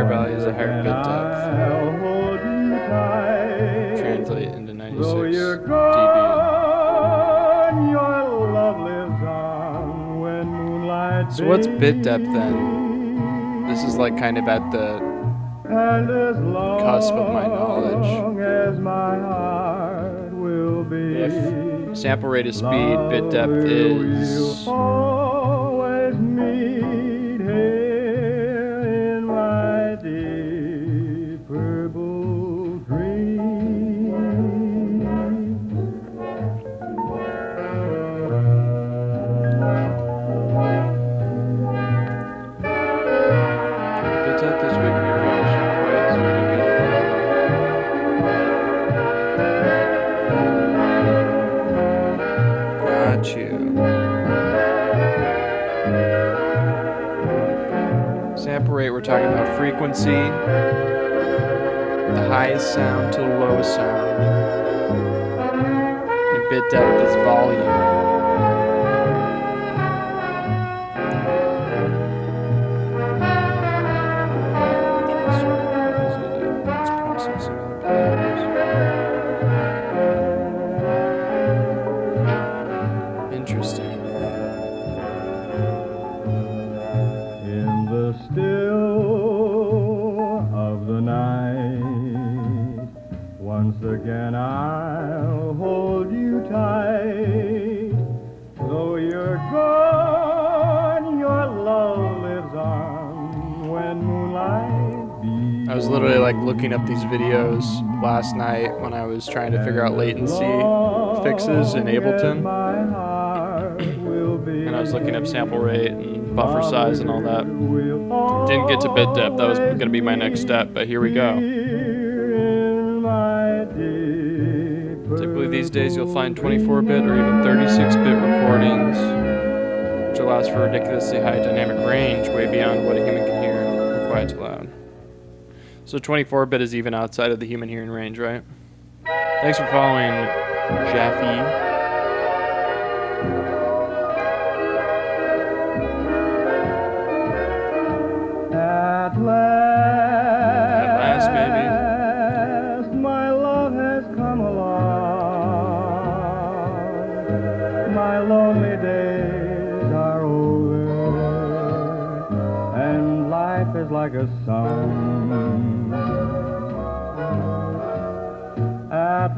higher value is a higher bit depth. I'll hold you tight. Translate into 96 Though you're dB. gone, your love lives on when moonlight So what's bit depth then? beams. This is like kind of at the And as long cusp of my knowledge. as my heart will be, If sample rate is speed, bit depth is we'll always meet here in my deep purple dream. bit depth is weak range, quite 0 dB to low. Got you. Sample rate, we're talking about frequency, the highest sound to the lowest sound, and bit depth is volume. It's processing of the patterns. Interesting. In the still of the night, once again I'll hold you tight. Though you're gone, your love lives on when moonlight beams. I was literally like looking up these videos last night when I was trying to figure out latency fixes in Ableton. And I was looking up sample rate and buffer size and all that. Didn't get to bit depth. That was going to be my next step, but here we go. Typically these days you'll find 24-bit or even 36-bit recordings, which allows for ridiculously high dynamic range, way beyond what a human can hear from quiet to loud. So 24-bit is even outside of the human hearing range, right? Thanks for following, Jaffe. At last, baby. my love has come along. My lonely days are over, and life is like a song. At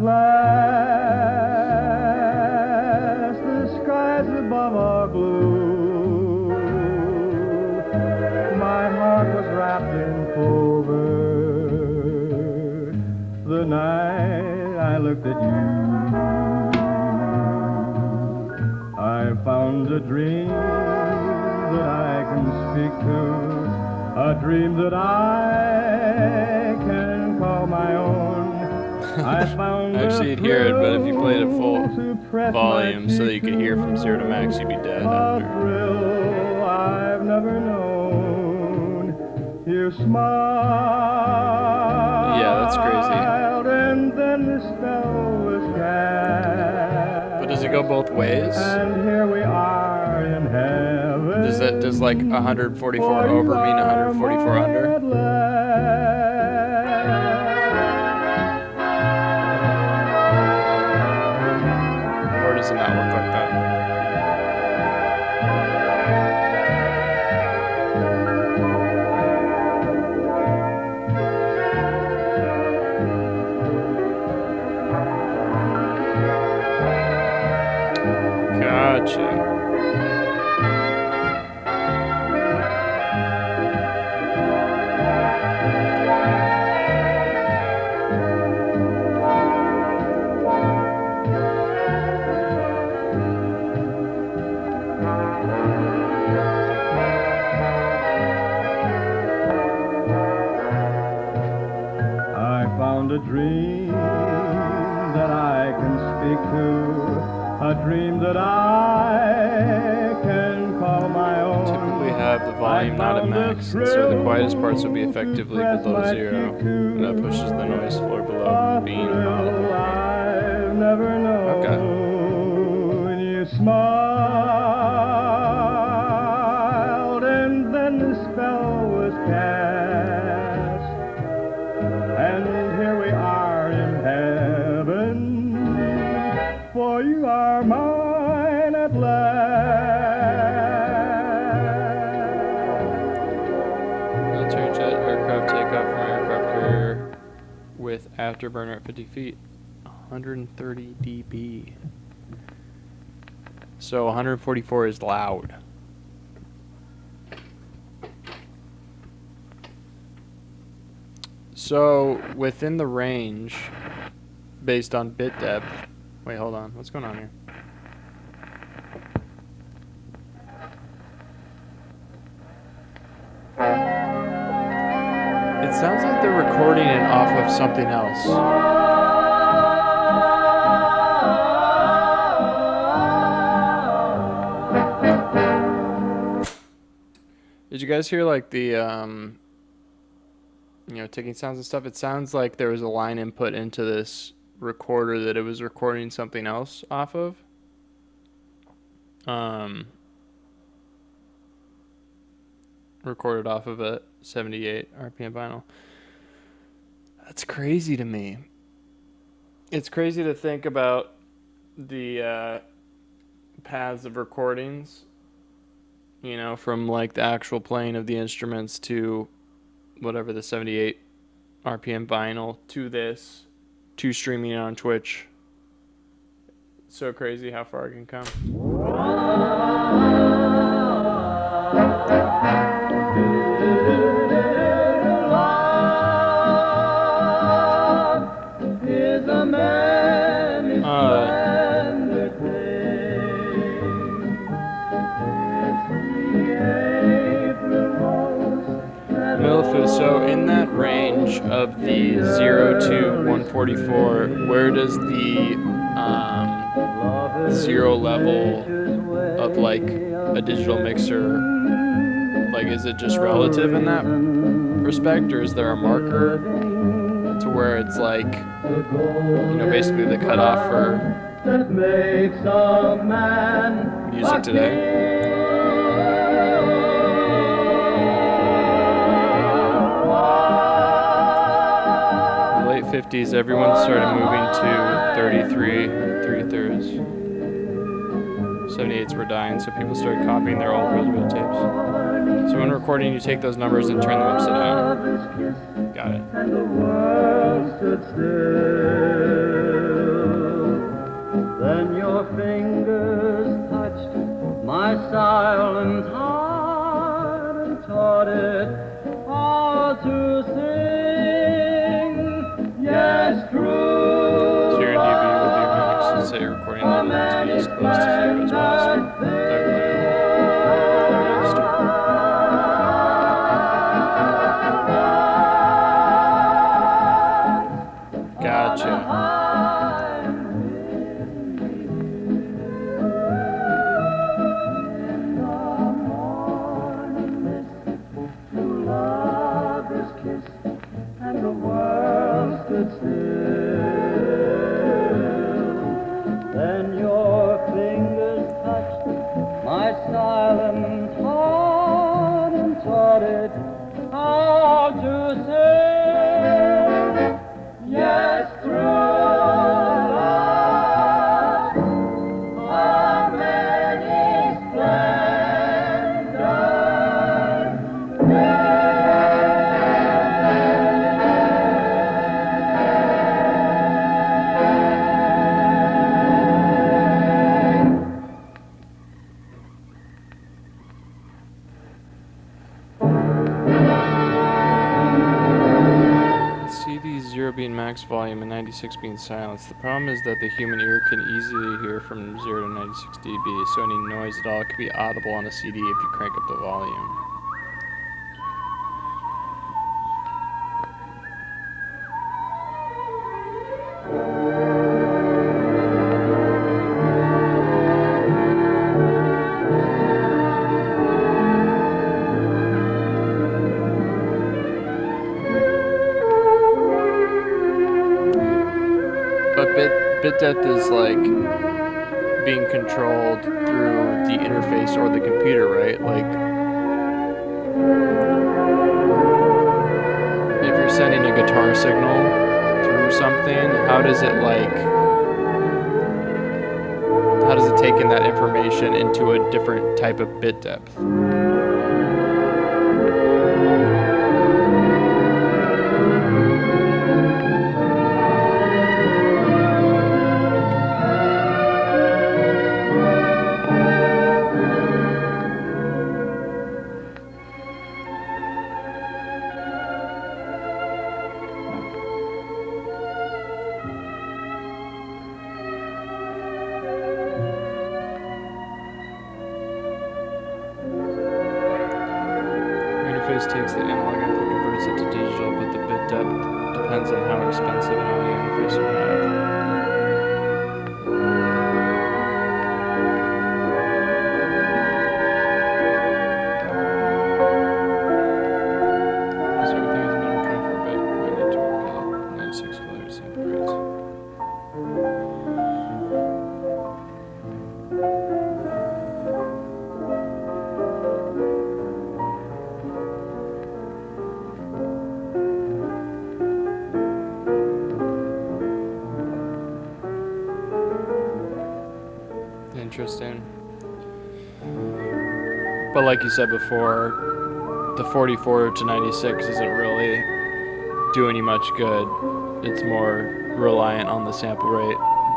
last, the skies above are blue. My heart was wrapped in clover the night I looked at you. I found a dream that I can speak to, a dream that I can call my own. I found Actually, you'd hear it, but if you played it full volume so that you could hear from 0 to max, you'd be dead a after. thrill I've never known. You smiled, Yeah, that's crazy. and then the spell was cast. But does it go both ways? And here we are in heaven. Does like 144 over mean 144 under? Or does it not work like that? Gotcha. I found a dream that I can speak to, a dream that I can call my own. Typically have the volume not at max, and so the quietest parts will be effectively below 0, and that pushes the noise floor below being audible. I've never known. Okay. You smiled, and then the spell was cast. with afterburner at 50 feet. 130 dB. So 144 is loud. So within the range, based on bit depth. Wait, hold on. What's going on here? It sounds like they're recording it off of something else. Did you guys hear like the ticking sounds and stuff? It sounds like there was a line input into this recorder that it was recording something else off of. Recorded off of a 78 RPM vinyl. That's crazy to me. It's crazy to think about the paths of recordings, from like the actual playing of the instruments to whatever the 78 RPM vinyl to this, to streaming it on Twitch. So crazy how far it can come. So in that range of the 0 to 144, where does the 0 level of like a digital mixer, like is it just relative in that respect, or is there a marker to where it's like, basically the cutoff for music today? Late 50s, everyone started moving to 33 3/3. 78s were dying, so people started copying their old reel-to-reel tapes. So when recording, you take those numbers and turn them upside down. Got it. And the world stood still. Then your fingers touched my silent heart and taught it all to sing. Yes, true. So your dB will be max. Let's say you're recording that to be as close to 0 as possible. Gotcha. Then your fingers touched my silent heart and taught it how to sing. Yes, through love of many splendors. Being max volume and 96 being silence. The problem is that the human ear can easily hear from 0 to 96 dB, so any noise at all could be audible on a CD if you crank up the volume. Bit depth is like being controlled through the interface or the computer, right? Like if you're sending a guitar signal through something, how does it take in that information into a different type of bit depth? the analog input converts it to digital, but the bit depth depends on how expensive an audio interface you have. So everything is minimum 24-bit. We need to work out 96 kilohertz sample rates. Interesting. But like you said before, the 44 to 96 isn't really doing you much good. It's more reliant on the sample rate that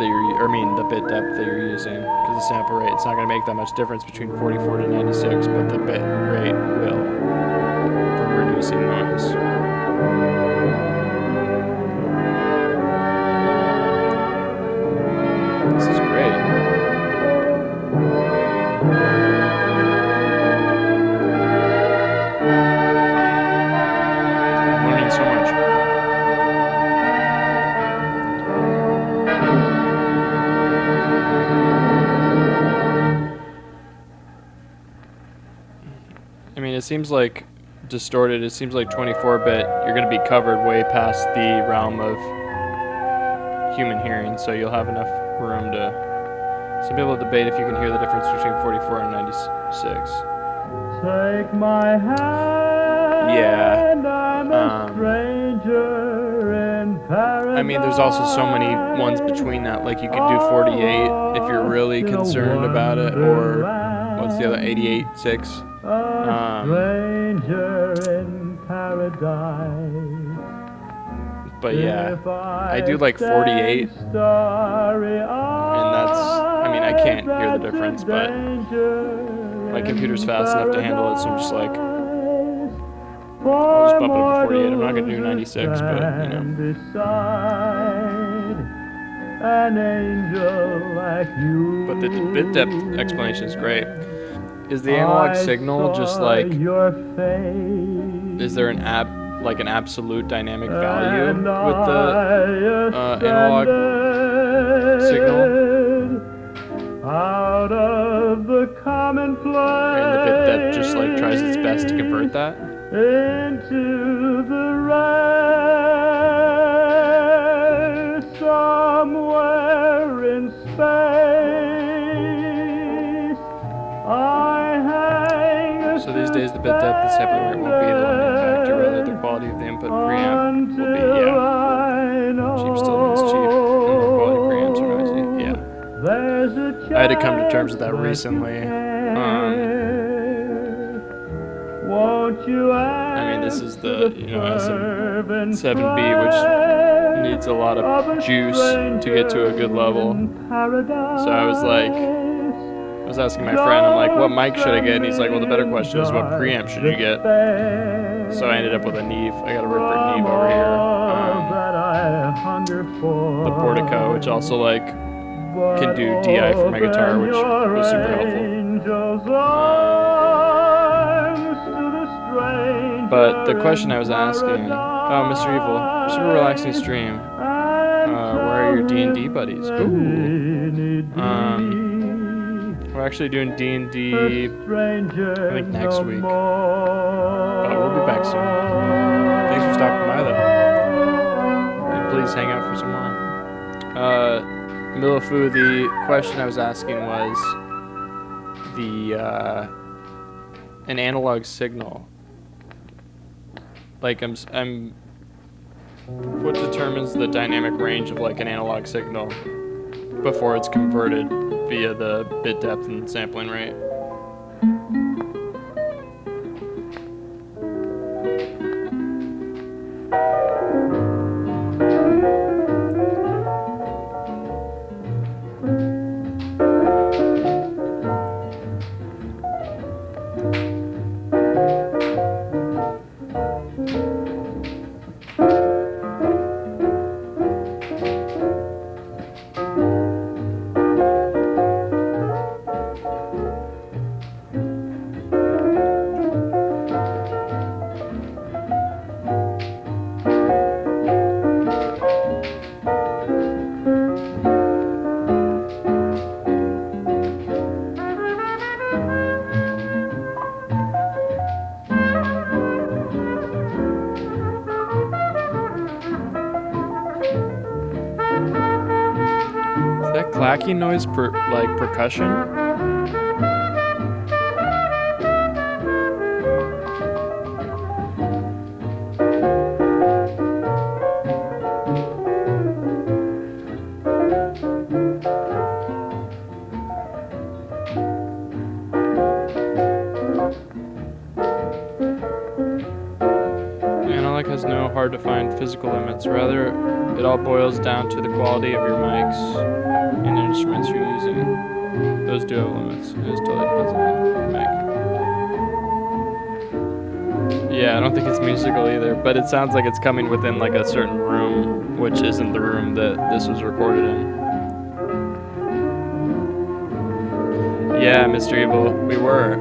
the bit depth that you're using. Because the sample rate, it's not going to make that much difference between 44 to 96, but the bit rate will for reducing noise. This is great. I'm learning so much. I mean, it seems like distorted. It seems like 24-bit, you're going to be covered way past the realm of human hearing, so you'll have enough room to... Some people debate if you can hear the difference between 44 and 96. Take my hand. Yeah. I'm a stranger in paradise. I mean, there's also so many ones between that. Like, you could do 48 if you're really concerned about it, or what's the other, 88.6. Stranger in paradise. But yeah, I do like 48, and that's, I mean, I can't hear the difference, but my computer's fast enough to handle it, so I'm just like, I'll just bump it up to 48. I'm not going to do 96, but, you know. But the bit depth explanation is great. Is the analog signal just like, is there an absolute dynamic value with the analog signal? Out of the commonplace, And the bit depth just like tries its best to convert that? into the rare somewhere in space. I hang a So these days the bit depth and sampling rate won't be the limiting factor, rather the quality of the input preamp will be, yeah. Cheap still means cheap, and low quality preamps are noisy, yeah. I had to come to terms with that recently. I mean, this is the, SM7B, which needs a lot of juice to get to a good level. So I was asking my friend, I'm like, what mic should I get? And he's like, well, the better question is, what preamp should you get? So I ended up with a Neve. I got a Ripper Neve over here. The Portico, which also can do DI for my guitar, which was super helpful. But the question I was asking, oh, Mr. Evil, super relaxing stream. Where are your D&D buddies? Ooh. We're actually doing D&D, I think next week. But we'll be back soon. Thanks for stopping by, though. And please hang out for some more. Milifu, the question I was asking was an analog signal. Like what determines the dynamic range of an analog signal before it's converted via the bit depth and sampling rate? clacking noise like percussion? Analog has no hard to find physical limits. Rather, it all boils down to the quality of your mics and instruments you're using. Those do have limits. It just totally depends on the mic. Yeah, I don't think it's musical either, but it sounds like it's coming within like a certain room, which isn't the room that this was recorded in. Yeah, Mr. Evil, we were.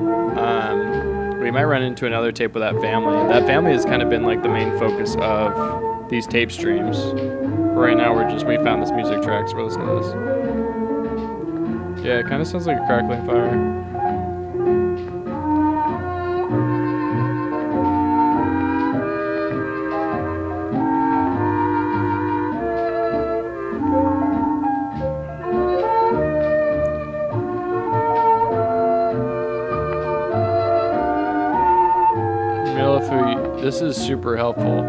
We might run into another tape with that family. That family has kind of been like the main focus of these tape streams. Right now we found this music track, so we're listening to this. Yeah, it kind of sounds like a crackling fire. This is super helpful.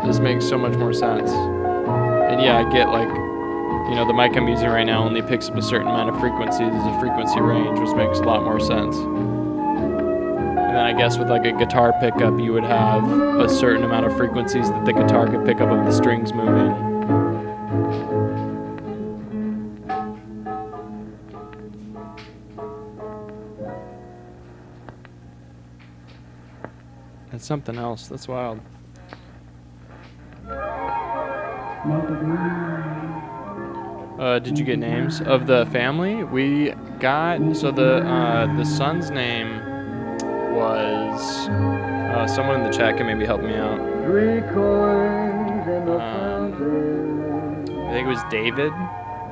This makes so much more sense. And yeah, I get like, the mic I'm using right now only picks up a certain amount of frequencies. There's a frequency range, which makes a lot more sense. And then I guess with like a guitar pickup, you would have a certain amount of frequencies that the guitar could pick up of the strings moving. It's something else. That's wild. Did you get names of the family? We got the son's name was someone in the chat can maybe help me out. I think it was David.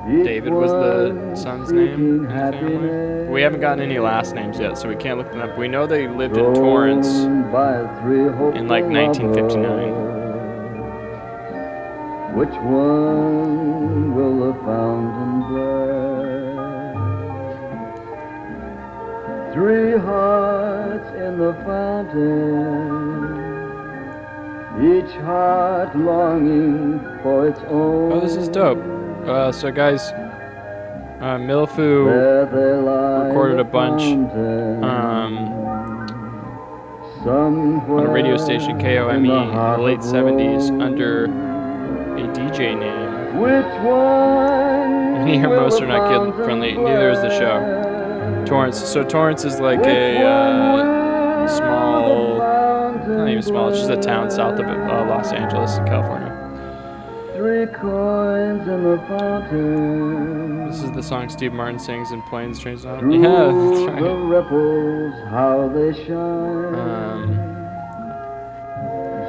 David was the son's name in the family. We haven't gotten any last names yet, so we can't look them up. We know they lived in Torrance in like 1959. Which one will the fountain bless? 3 hearts in the fountain, each heart longing for its own. Oh, this is dope. So guys, Milfu recorded a bunch on a radio station, KOME, in the late 70s under a DJ name. Which one? Many or most are not kid friendly, neither is the show. Torrance. So Torrance is like a small, not even small, it's just a town south of Los Angeles in California. 3 coins in the fountain. This is the song Steve Martin sings in Planes, Trains, and Through yeah, that's right. the ripples, how they shine.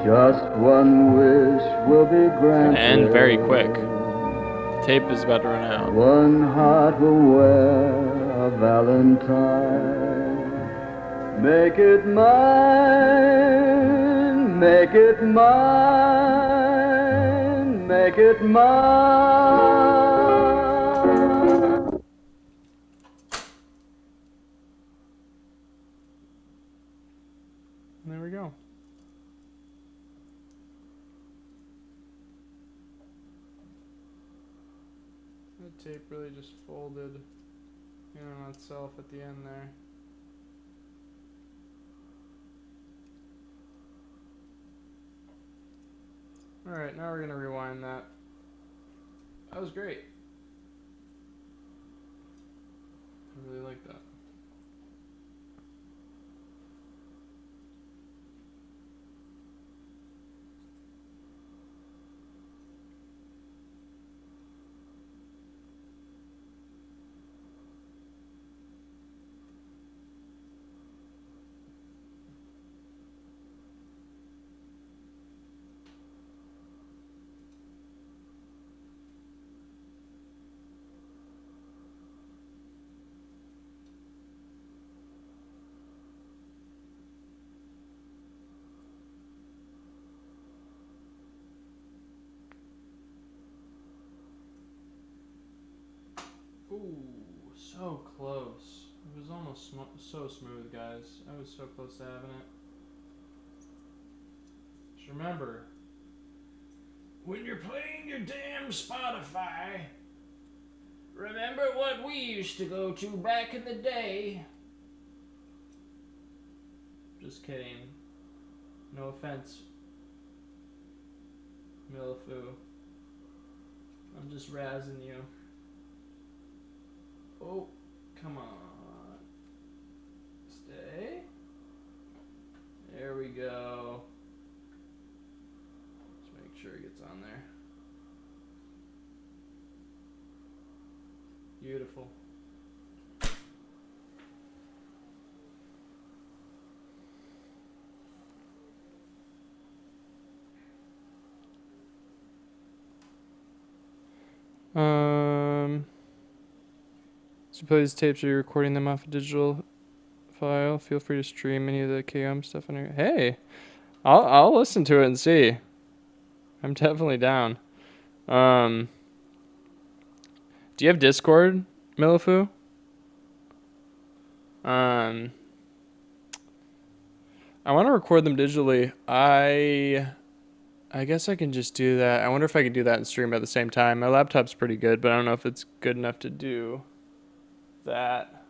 Just one wish will be granted. And very quick. The tape is about to run out. One heart will wear a valentine. Make it mine, make it mine, make it mine. There we go. The tape really just folded in on itself at the end there. Alright, now we're going to rewind that. That was great. I really like that. So close. It was almost so smooth, guys. I was so close to having it. Just remember, when you're playing your damn Spotify, remember what we used to go to back in the day. Just kidding. No offense, Milifu. I'm just razzing you. Oh, come on. Stay. There we go. Let's make sure it gets on there. Beautiful. So play these tapes. Are you recording them off a digital file? Feel free to stream any of the KM stuff on your. Hey, I'll listen to it and see. I'm definitely down. Do you have Discord, Milifu? I want to record them digitally. I guess I can just do that. I wonder if I can do that and stream at the same time. My laptop's pretty good, but I don't know if it's good enough to do that.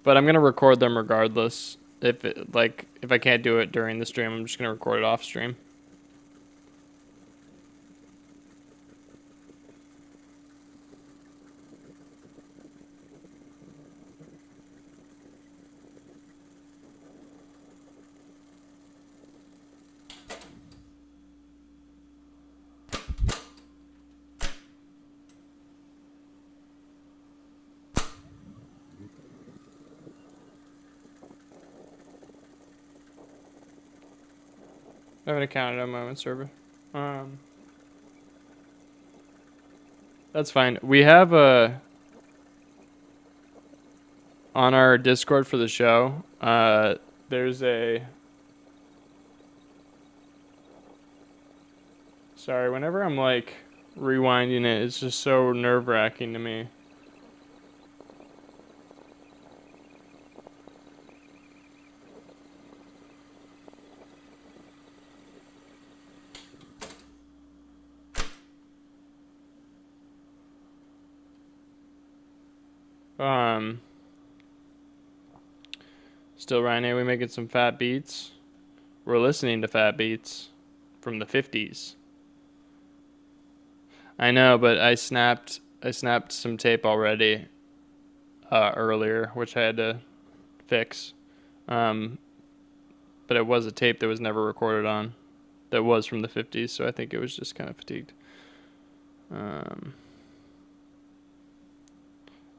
But I'm gonna record them regardless. If I can't do it during the stream, I'm just gonna record it off stream. I have an account on my own server. That's fine. We have on our Discord for the show, there's a... Sorry, whenever I'm like rewinding it, it's just so nerve-wracking to me. Still, Ryan, are we making some fat beats? We're listening to fat beats from the 50s. I know, but I snapped some tape already earlier, which I had to fix. But it was a tape that was never recorded on. That was from the 50s, so I think it was just kind of fatigued.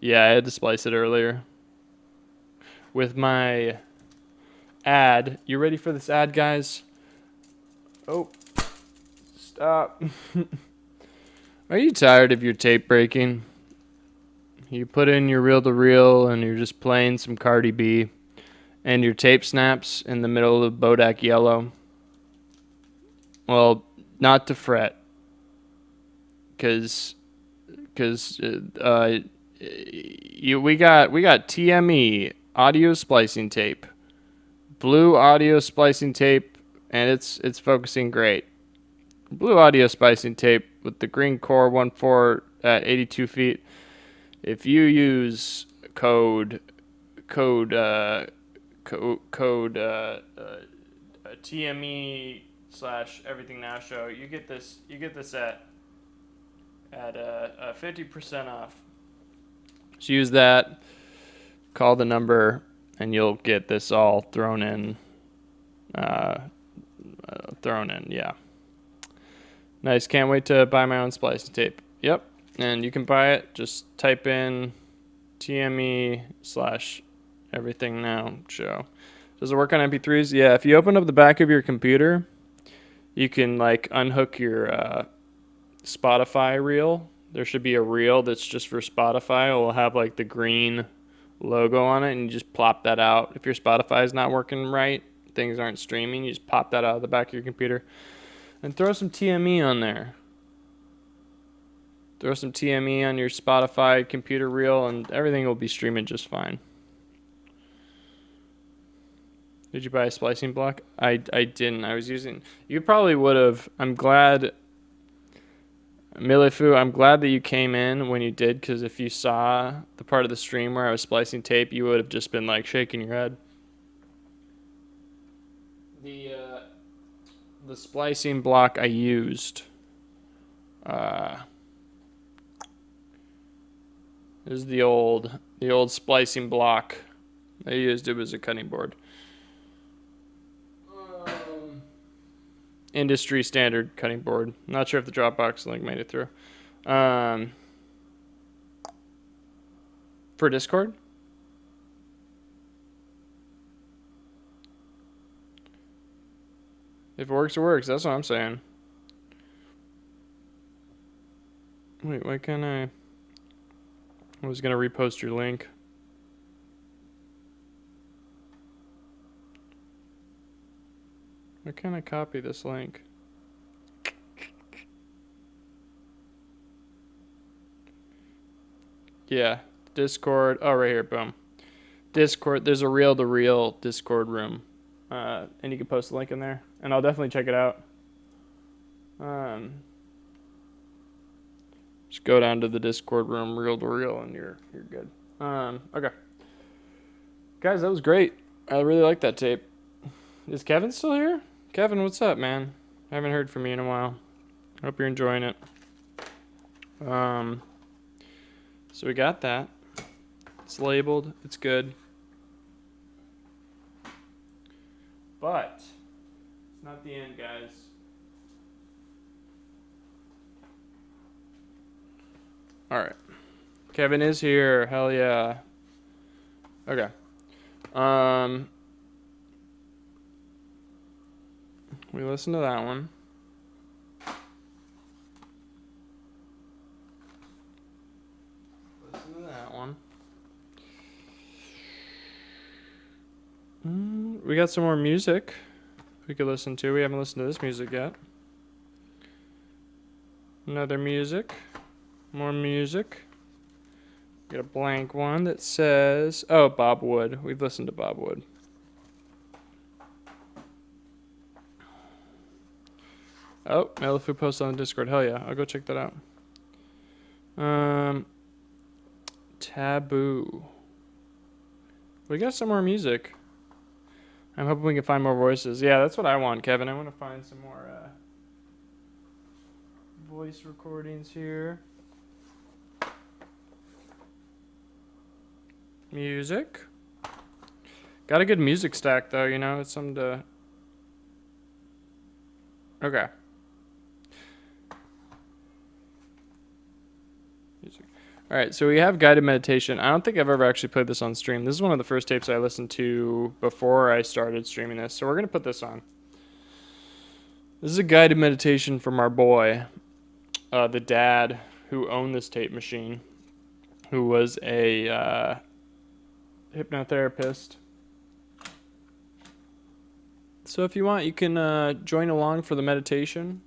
Yeah, I had to splice it earlier. With my ad. You ready for this ad, guys? Oh, stop. Are you tired of your tape breaking? You put in your reel-to-reel and you're just playing some Cardi B and your tape snaps in the middle of Bodak Yellow. Well, not to fret. Because we got TME audio splicing tape, blue audio splicing tape, and it's focusing great. Blue audio splicing tape with the green core 1.4 at 82 feet. If you use code TME / everything now show, you get this at 50% off. So use that, call the number, and you'll get this all thrown in. Yeah. Nice. Can't wait to buy my own splicing tape. Yep. And you can buy it. Just type in TME / everything now show. Does it work on MP3s? Yeah. If you open up the back of your computer, you can like unhook your Spotify reel. There should be a reel that's just for Spotify. It will have like the green logo on it, and you just plop that out. If your Spotify is not working right, things aren't streaming, you just pop that out of the back of your computer and throw some TME on there. Throw some TME on your Spotify computer reel, and everything will be streaming just fine. Did you buy a splicing block? I didn't. I was using... You probably would have. I'm glad... Milifu, I'm glad that you came in when you did, because if you saw the part of the stream where I was splicing tape, you would have just been, like, shaking your head. The splicing block I used... This is the old splicing block I used. It was a cutting board. Industry standard cutting board. Not sure if the Dropbox link made it through. For Discord? If it works, it works. That's what I'm saying. Wait, why can't I... I was going to repost your link. Why can't I copy this link? Yeah, Discord. Oh, right here, boom. Discord, there's a reel-to-reel Discord room. And you can post the link in there. And I'll definitely check it out. Just go down to the Discord room, reel-to-reel, and you're good. Okay. Guys, that was great. I really like that tape. Is Kevin still here? Kevin, what's up, man? I haven't heard from you in a while. Hope you're enjoying it. So we got that. It's labeled. It's good. But it's not the end, guys. All right. Kevin is here. Hell yeah. Okay. We listened to that one. Listen to that one. We got some more music we could listen to. We haven't listened to this music yet. Another music. More music. Got a blank one that says... Oh, Bob Wood. We've listened to Bob Wood. Oh, Melifu posted on the Discord. Hell yeah. I'll go check that out. Taboo. We got some more music. I'm hoping we can find more voices. Yeah, that's what I want, Kevin. I want to find some more voice recordings here. Music. Got a good music stack, though, you know? It's something to... Okay. Music. All right, so we have guided meditation. I don't think I've ever actually played this on stream. This is one of the first tapes I listened to before I started streaming this, so we're going to put this on. This is a guided meditation from our boy, the dad who owned this tape machine, who was a hypnotherapist. So if you want, you can join along for the meditation.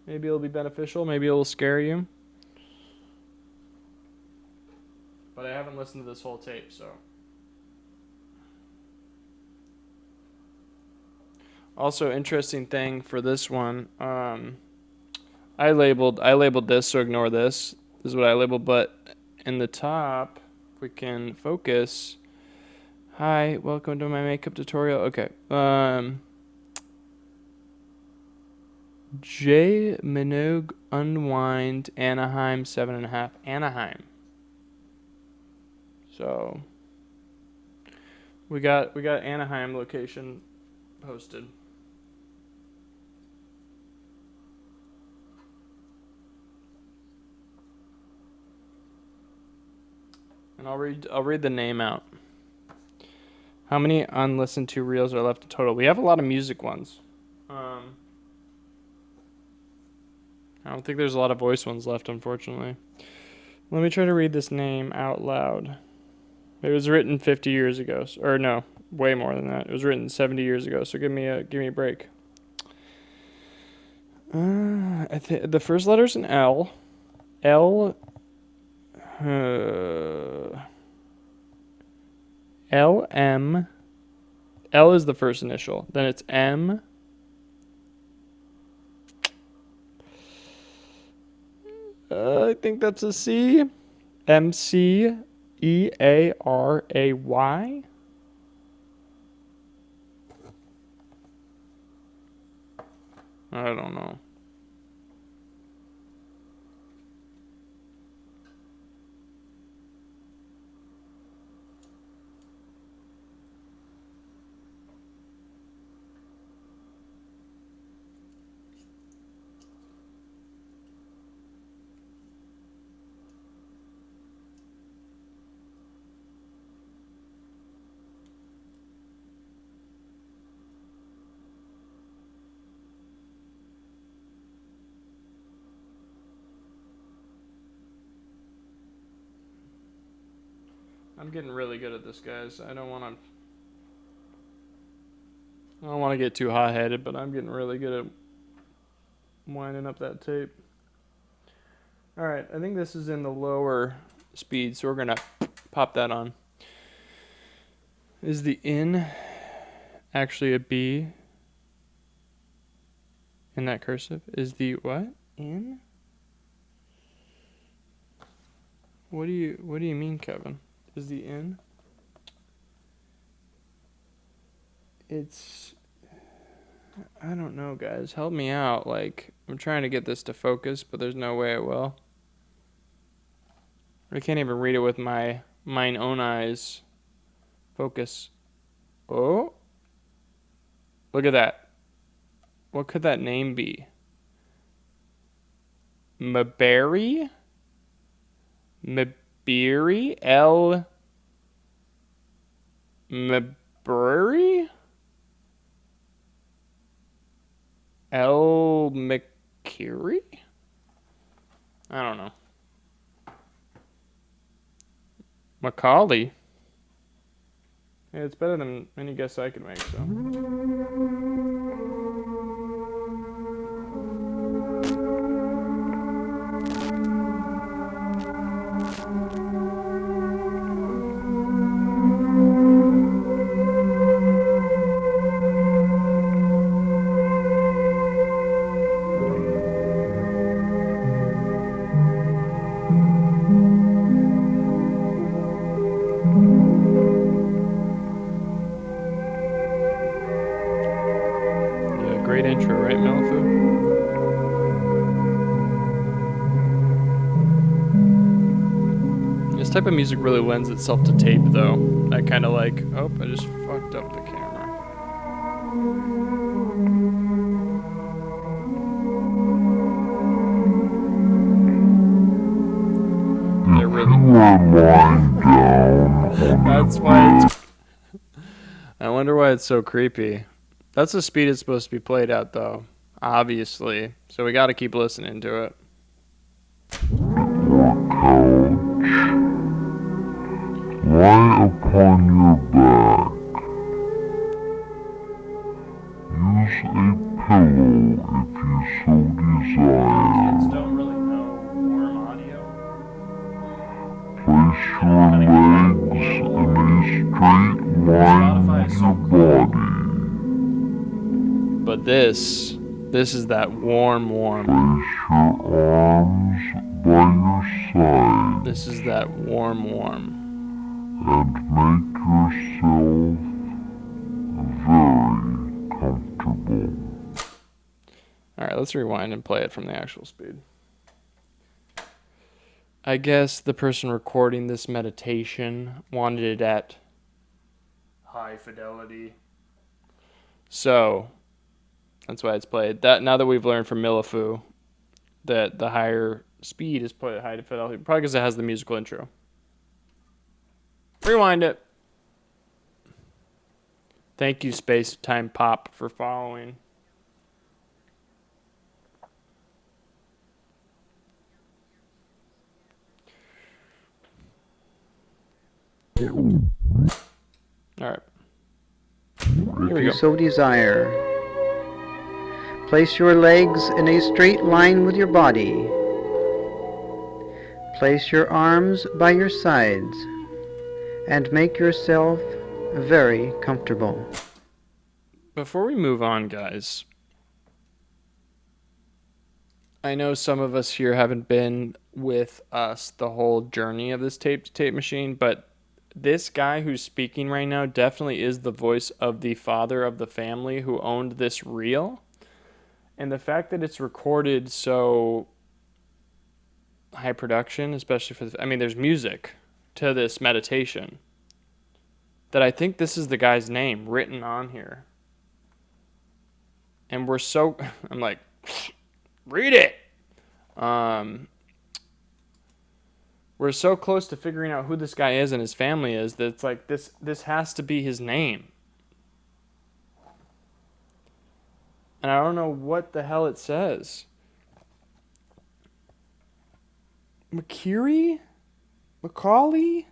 Maybe it'll be beneficial. Maybe it'll scare you. But I haven't listened to this whole tape, so. Also, interesting thing for this one. I labeled this, so ignore this. This is what I labeled, but in the top, if we can focus. Hi, welcome to my makeup tutorial. Okay. J Minogue Unwind Anaheim 7.5. Anaheim. So we got Anaheim location posted. And I'll read the name out. How many unlistened to reels are left in total? We have a lot of music ones. I don't think there's a lot of voice ones left, unfortunately. Let me try to read this name out loud. It was written 50 years ago, or no, way more than that. It was written 70 years ago. So give me a break. I think the first letter's an L. L. L M. L is the first initial. Then it's M. I think that's a C. MCEARAY. I don't know. I'm getting really good at this, guys. I don't want to get too hot-headed, but I'm getting really good at winding up that tape. All right, I think this is in the lower speed, so we're going to pop that on. Is the N actually a B in that cursive? Is the what? N? What do you mean, Kevin? Is the N? It's, I don't know, guys. Help me out. Like, I'm trying to get this to focus, but there's no way it will. I can't even read it with mine own eyes. Focus. Oh. Look at that. What could that name be? Maberry? Maberry? L. Maberry? L. McCurry? I don't know. Macaulay? Yeah, it's better than any guess I could make, so. Great intro, right, Melifu? This type of music really lends itself to tape, though. I kind of like... Oh, I just fucked up the camera. They're really... That's why it's... I wonder why it's so creepy. That's the speed it's supposed to be played at, though. Obviously. So we gotta keep listening to it. Lie upon your back. Use a pillow if you so desire. Kids don't really know warm audio. Place your legs in a straight line with your body. But this is that warm. Place your arms by your side. This is that warm. And make yourself very comfortable. Alright, let's rewind and play it from the actual speed. I guess the person recording this meditation wanted it at high fidelity. So, that's why it's played. Now that we've learned from Melifu that the higher speed is played at high fidelity, probably because it has the musical intro. Rewind it. Thank you, Space Time Pop, for following. Alright. If you so desire, place your legs in a straight line with your body. Place your arms by your sides and make yourself very comfortable. Before we move on, guys, I know some of us here haven't been with us the whole journey of this tape machine, but this guy who's speaking right now definitely is the voice of the father of the family who owned this reel. And the fact that it's recorded so high production, especially for there's music to this meditation, that I think this is the guy's name written on here. And I'm like, read it. We're so close to figuring out who this guy is and his family is that it's like this has to be his name. And I don't know what the hell it says. McCurry? Macaulay?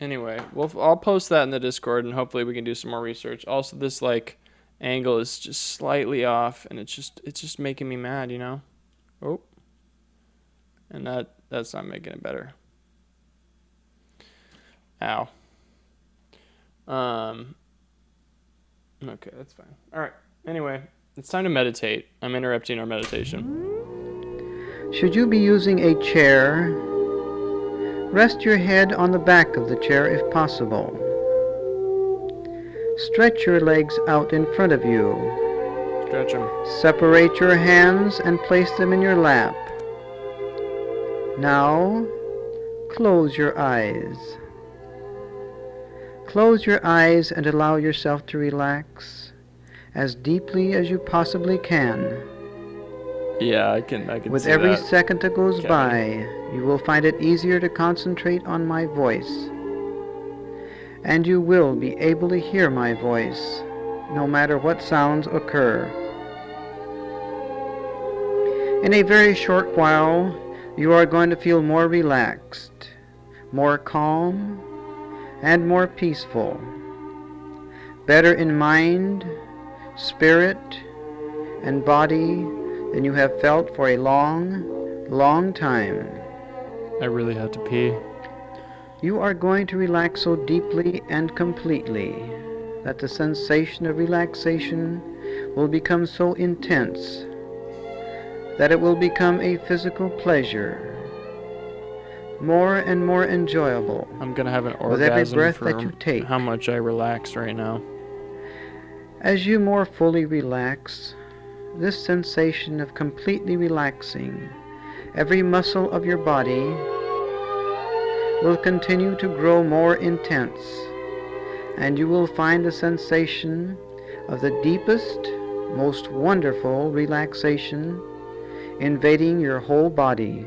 Anyway, I'll post that in the Discord and hopefully we can do some more research. Also, this angle is just slightly off and it's just making me mad, you know? Oh. And that's not making it better. Ow. Okay, that's fine. All right. Anyway, it's time to meditate. I'm interrupting our meditation. Should you be using a chair, rest your head on the back of the chair if possible. Stretch your legs out in front of you. Stretch them. Separate your hands and place them in your lap. Now, close your eyes. Close your eyes and allow yourself to relax as deeply as you possibly can. Yeah, I can With see every that, second that goes Kevin. by, you will find it easier to concentrate on my voice. And you will be able to hear my voice, no matter what sounds occur. In a very short while, you are going to feel more relaxed, more calm, and more peaceful. Better in mind, spirit, and body than you have felt for a long, long time. I really have to pee. You are going to relax so deeply and completely that the sensation of relaxation will become so intense that it will become a physical pleasure, more and more enjoyable. I'm gonna have an with every orgasm breath for that you take. how much I relax right now. As you more fully relax, this sensation of completely relaxing every muscle of your body will continue to grow more intense, and you will find the sensation of the deepest, most wonderful relaxation invading your whole body.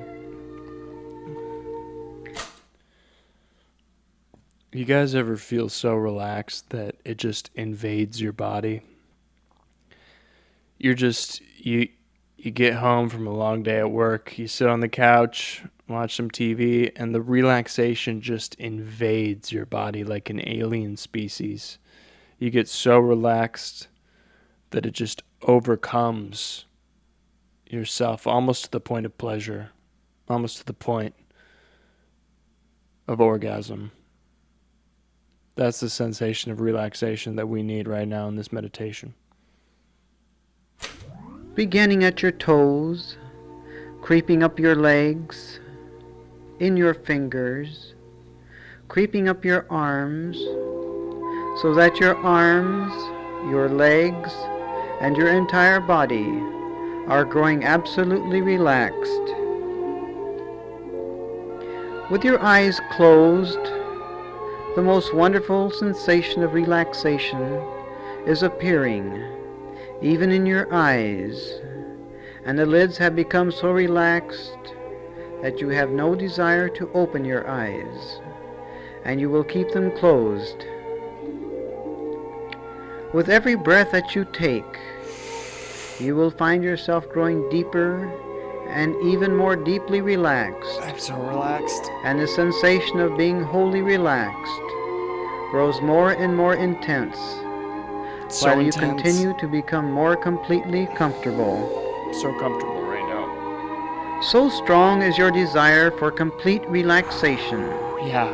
You guys ever feel so relaxed that it just invades your body? You get home from a long day at work, you sit on the couch, watch some TV, and the relaxation just invades your body like an alien species. You get so relaxed that it just overcomes yourself, almost to the point of pleasure, almost to the point of orgasm. That's the sensation of relaxation that we need right now in this meditation. Beginning at your toes, creeping up your legs, in your fingers, creeping up your arms, so that your arms, your legs, and your entire body are growing absolutely relaxed. With your eyes closed, the most wonderful sensation of relaxation is appearing, even in your eyes, and the lids have become so relaxed that you have no desire to open your eyes, and you will keep them closed. With every breath that you take, you will find yourself growing deeper and even more deeply relaxed. I'm so relaxed. And the sensation of being wholly relaxed grows more and more intense, So while you intense. continue to become more completely comfortable. So comfortable right now. So strong is your desire for complete relaxation Yeah,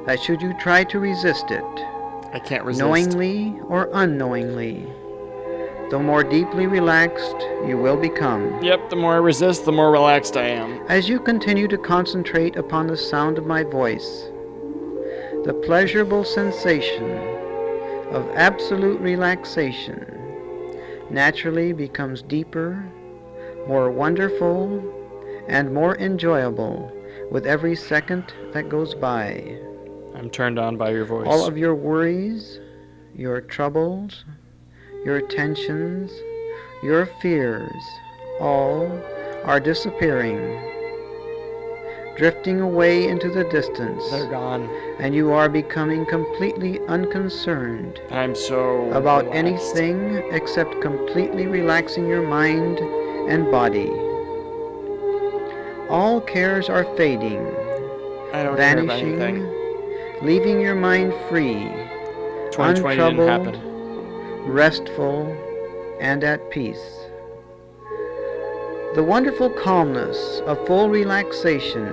that should you try to resist it, I can't resist. knowingly or unknowingly, the more deeply relaxed you will become. Yep, the more I resist, the more relaxed I am. As you continue to concentrate upon the sound of my voice, the pleasurable sensation of absolute relaxation naturally becomes deeper, more wonderful, and more enjoyable with every second that goes by. I'm turned on by your voice. All of your worries, your troubles, your tensions, your fears, all are disappearing, drifting away into the distance, They're gone. and you are becoming completely unconcerned I'm so about relaxed. anything except completely relaxing your mind and body. All cares are fading, I don't care about vanishing, anything. leaving your mind free, 2020 didn't untroubled, happen. restful, and at peace. The wonderful calmness of full relaxation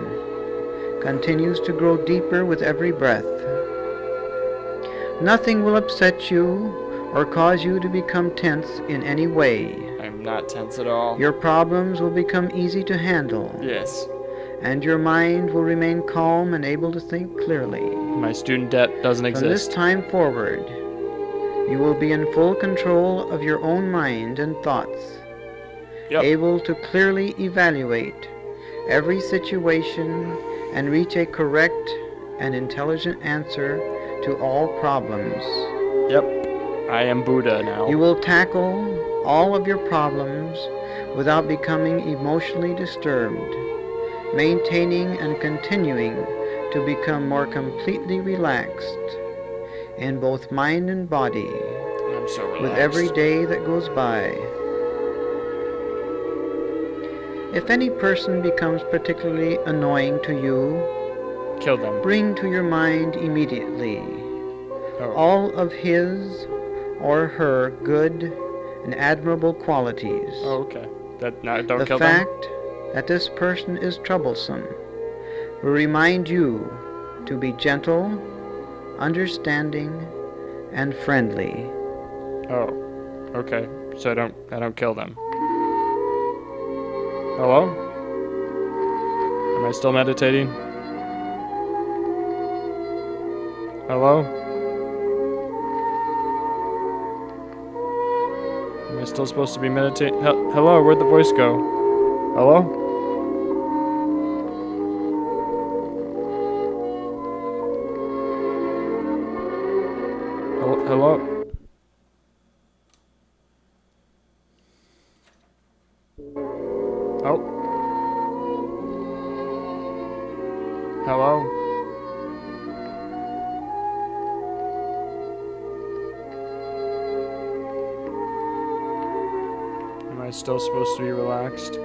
continues to grow deeper with every breath. Nothing will upset you or cause you to become tense in any way. I'm not tense at all. Your problems will become easy to handle, Yes. and your mind will remain calm and able to think clearly. My student debt doesn't From this exist. time forward, you will be in full control of your own mind and thoughts, Yep. able to clearly evaluate every situation and reach a correct and intelligent answer to all problems. Yep. I am Buddha now. You will tackle all of your problems without becoming emotionally disturbed, maintaining and continuing to become more completely relaxed in both mind and body I'm so relaxed. with every day that goes by. If any person becomes particularly annoying to you, Kill them. bring to your mind immediately Oh. all of his or her good and admirable qualities. Oh, okay. Don't The kill them. fact that this person is troublesome will remind you to be gentle, understanding, and friendly. Oh. Okay. So I don't kill them. Hello? Am I still meditating? Hello? Am I still supposed to be meditating? Hello? Where'd the voice go? Hello? Hello? Oh. Hello? Am I still supposed to be relaxed?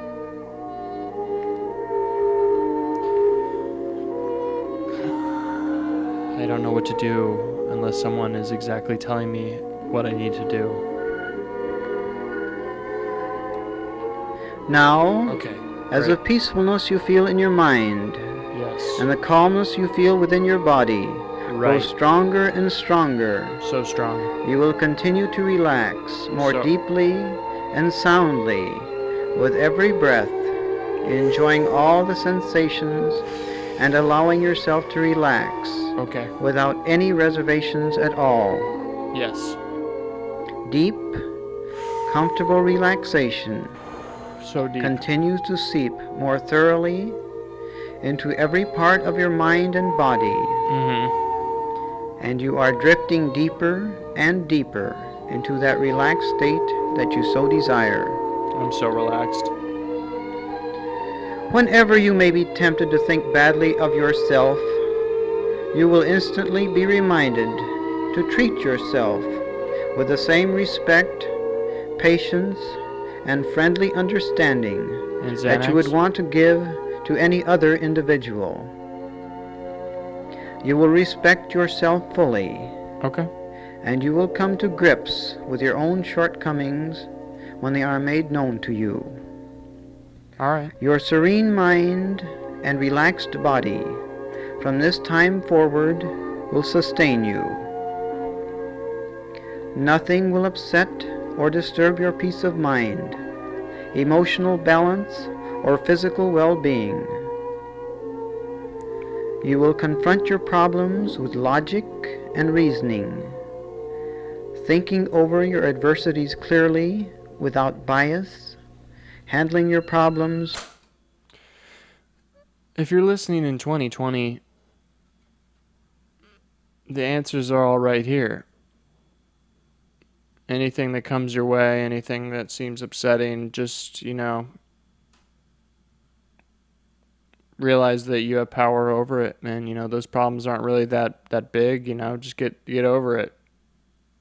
I don't know what to do unless someone is exactly telling me what I need to do. Now, Okay. as the peacefulness you feel in your mind Yes. and the calmness you feel within your body Right. grows stronger and stronger, So strong. you will continue to relax more So- deeply and soundly with every breath, enjoying all the sensations and allowing yourself to relax Okay. without any reservations at all. Yes. Deep, comfortable relaxation So deep. continues to seep more thoroughly into every part of your mind and body, Mm-hmm. and you are drifting deeper and deeper into that relaxed state that you so desire. I'm so relaxed. Whenever you may be tempted to think badly of yourself, you will instantly be reminded to treat yourself with the same respect, patience, and friendly understanding And that you would Xanax? want to give to any other individual. You will respect yourself fully, Okay. and you will come to grips with your own shortcomings when they are made known to you. All right. Your serene mind and relaxed body from this time forward will sustain you. Nothing will upset or disturb your peace of mind, emotional balance, or physical well-being. You will confront your problems with logic and reasoning, thinking over your adversities clearly without bias, handling your problems. If you're listening in 2020, the answers are all right here. Anything that comes your way, anything that seems upsetting, just, realize that you have power over it, man. Those problems aren't really that big, just get over it.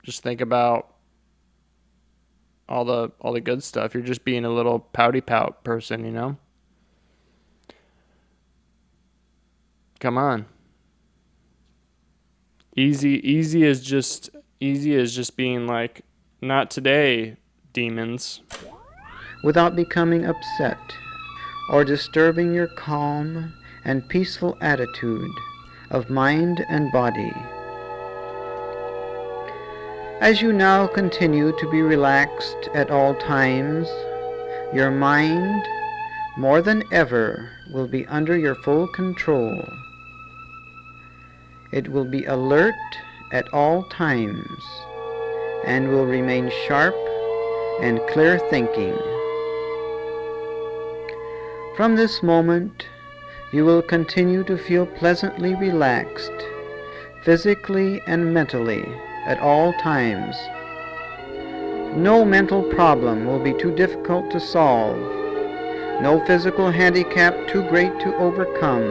Just think about all the good stuff. You're just being a little pouty pout person. Come on. Easy is just being like, not today, demons. Without becoming upset or disturbing your calm and peaceful attitude of mind and body. As you now continue to be relaxed at all times, your mind, more than ever, will be under your full control. It will be alert at all times and will remain sharp and clear thinking. From this moment, you will continue to feel pleasantly relaxed, physically and mentally, at all times. No mental problem will be too difficult to solve, no physical handicap too great to overcome.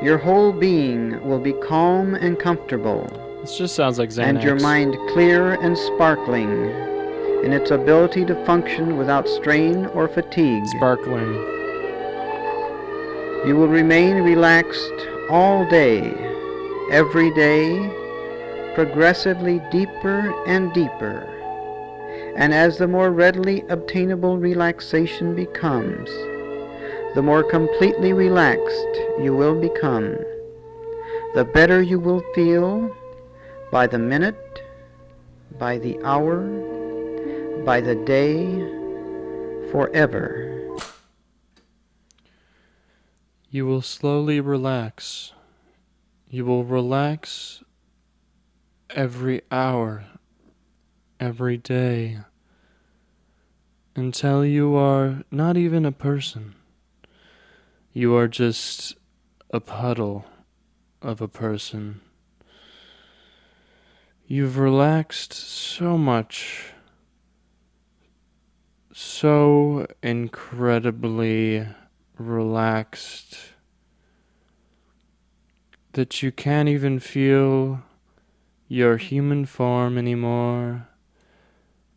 Your whole being will be calm and comfortable. This just sounds like Xanax. And your mind clear and sparkling in its ability to function without strain or fatigue. Sparkling. You will remain relaxed all day, every day, progressively deeper and deeper. And as the more readily obtainable relaxation becomes, the more completely relaxed you will become. The better you will feel by the minute, by the hour, by the day, forever. You will slowly relax. You will relax every hour, every day, until you are not even a person. You are just a puddle of a person. You've relaxed so much, so incredibly relaxed, that you can't even feel your human form anymore.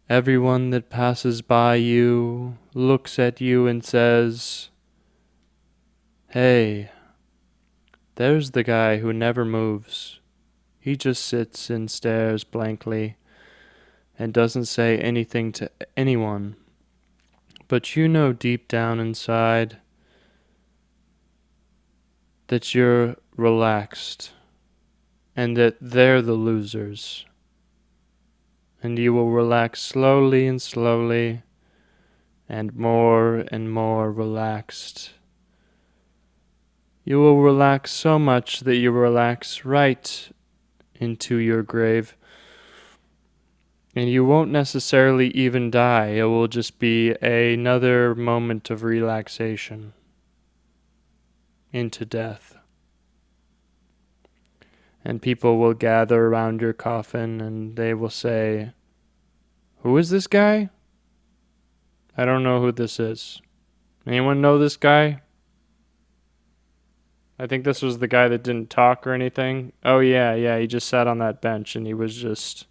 Everyone that passes by you looks at you and says, "Hey, there's the guy who never moves. He just sits and stares blankly and doesn't say anything to anyone." But you know deep down inside that you're relaxed and that they're the losers. And you will relax slowly and slowly and more relaxed. You will relax so much that you relax right into your grave. And you won't necessarily even die. It will just be another moment of relaxation into death. And people will gather around your coffin and they will say, "Who is this guy? I don't know who this is. Anyone know this guy? I think this was the guy that didn't talk or anything. Oh yeah, he just sat on that bench and he was just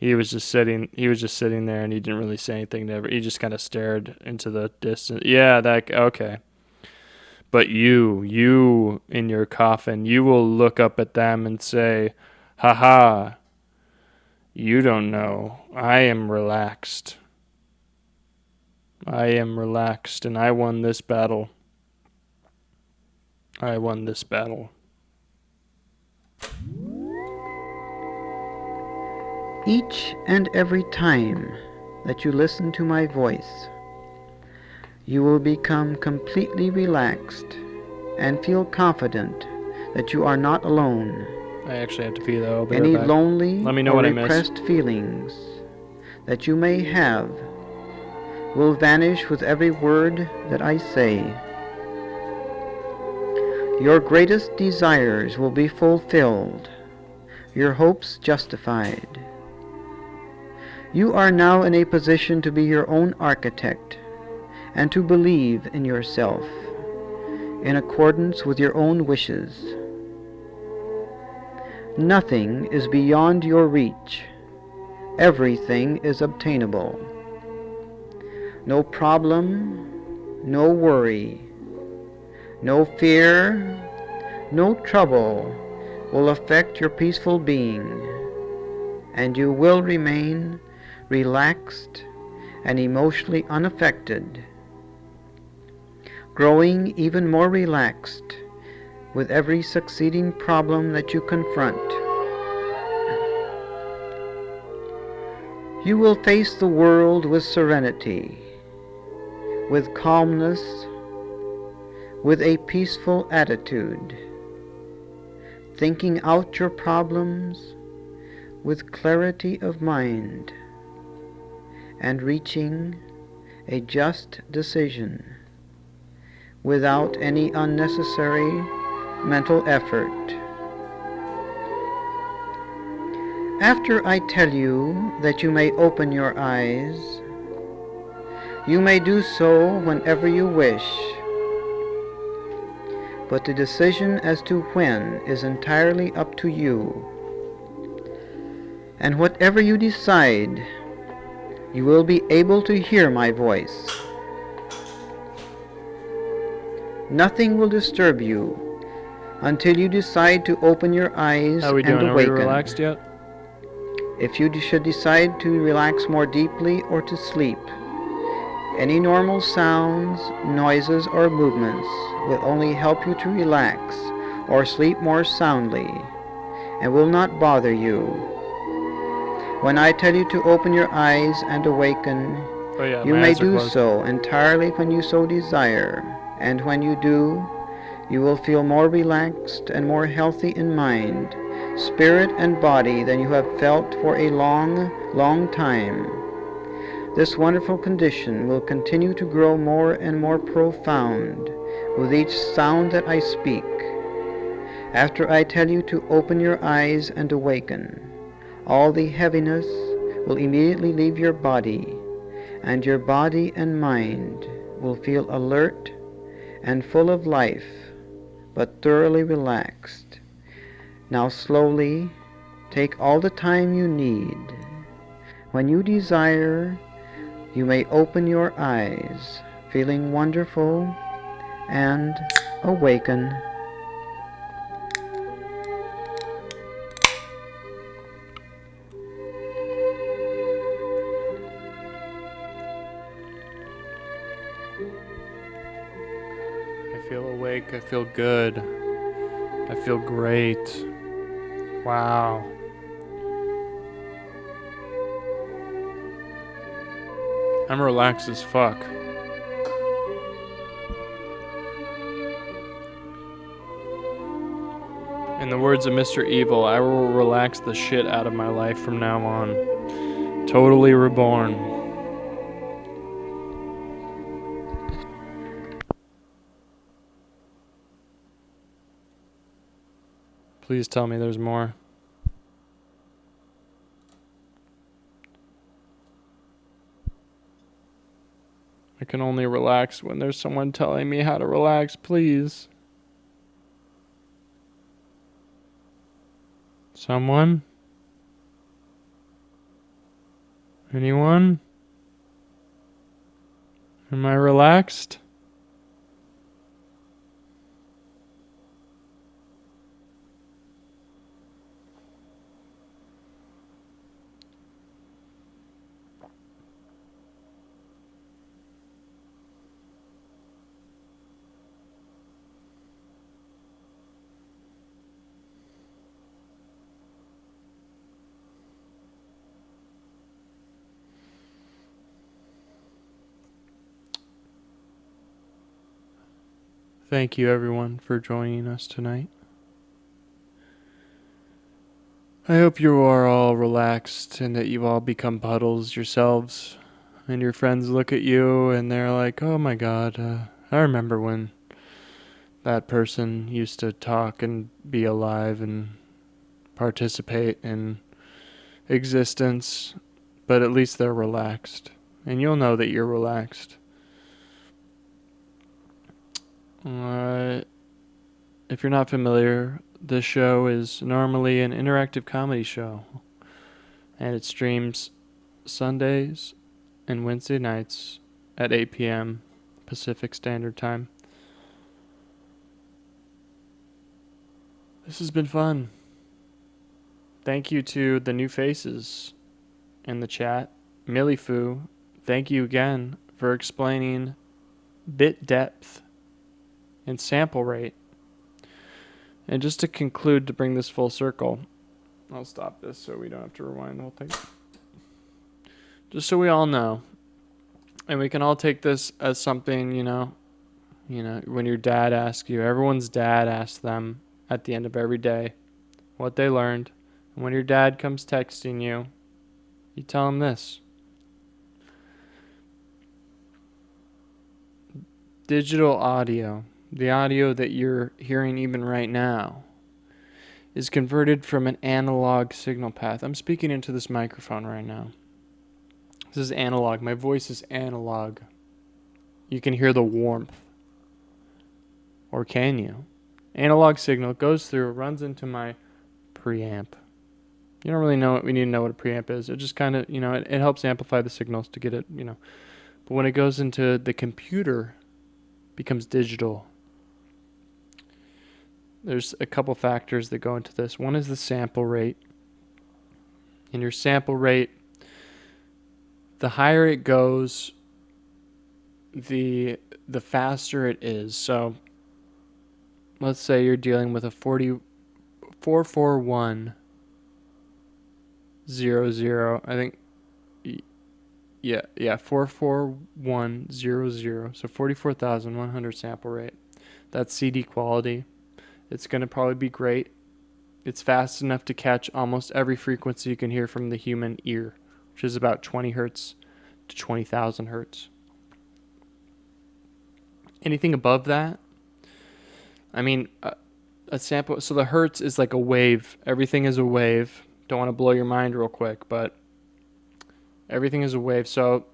sitting there and he didn't really say anything to everyone. He just kind of stared into the distance." Yeah, okay. But you in your coffin, you will look up at them and say, "Ha ha, you don't know. I am relaxed. I am relaxed, and I won this battle. I won this battle." Each and every time that you listen to my voice, you will become completely relaxed and feel confident that you are not alone. I actually have to pee though. I'll be Any right back. lonely Let me know or what I missed. repressed feelings that you may have will vanish with every word that I say. Your greatest desires will be fulfilled, your hopes justified. You are now in a position to be your own architect and to believe in yourself in accordance with your own wishes. Nothing is beyond your reach. Everything is obtainable. No problem, no worry, no fear, no trouble will affect your peaceful being, and you will remain relaxed and emotionally unaffected, growing even more relaxed with every succeeding problem that you confront. You will face the world with serenity, with calmness, with a peaceful attitude, thinking out your problems with clarity of mind, and reaching a just decision without any unnecessary mental effort. After I tell you that you may open your eyes, you may do so whenever you wish, but the decision as to when is entirely up to you. And whatever you decide, you will be able to hear my voice. Nothing will disturb you until you decide to open your eyes How are we and doing? Are we awaken. relaxed yet? If you should decide to relax more deeply or to sleep, any normal sounds, noises, or movements will only help you to relax or sleep more soundly and will not bother you. When I tell you to open your eyes and awaken, Oh yeah, you my may eyes are do closed. so entirely when you so desire, and when you do, you will feel more relaxed and more healthy in mind, spirit, and body than you have felt for a long, long time. This wonderful condition will continue to grow more and more profound with each sound that I speak. After I tell you to open your eyes and awaken, all the heaviness will immediately leave your body, and your body and mind will feel alert and full of life, but thoroughly relaxed. Now slowly take all the time you need. When you desire, you may open your eyes, feeling wonderful, and awaken. I feel awake. I feel good. I feel great. Wow. I'm relaxed as fuck. In the words of Mr. Evil, I will relax the shit out of my life from now on. Totally reborn. Please tell me there's more. I can only relax when there's someone telling me how to relax, please. Someone? Anyone? Am I relaxed? thank you everyone for joining us tonight. I hope you are all relaxed and that you all become puddles yourselves. And your friends look at you and they're like, oh my god, I remember when that person used to talk and be alive and participate in existence, but at least they're relaxed. And you'll know that you're relaxed. If you're not familiar, this show is normally an interactive comedy show. And it streams Sundays and Wednesday nights at 8 p.m. Pacific Standard Time. This has been fun. Thank you to the new faces in the chat. Millie Foo, thank you again for explaining bit depth and sample rate. And just to conclude, to bring this full circle, I'll stop this so we don't have to rewind the whole thing. Just so we all know, and we can all take this as something, when your dad asks you, everyone's dad asks them at the end of every day what they learned. And when your dad comes texting you, you tell him this. Digital audio, the audio that you're hearing even right now, is converted from an analog signal path. I'm speaking into this microphone right now. This is analog. My voice is analog. You can hear the warmth. Or can you? Analog signal goes through, runs into my preamp. You don't really know what we need to know what a preamp is. It just kind of, it helps amplify the signals to get it, But when it goes into the computer, it becomes digital. There's a couple factors that go into this. One is the sample rate. And your sample rate, the higher it goes, the faster it is. So let's say you're dealing with a 44100. I think, yeah, 44100. So 44,100 sample rate. That's CD quality. It's going to probably be great. It's fast enough to catch almost every frequency you can hear from the human ear, which is about 20 hertz to 20,000 hertz. Anything above that, a sample, so the hertz is like a wave. Everything is a wave. Don't want to blow your mind real quick, but everything is a wave. So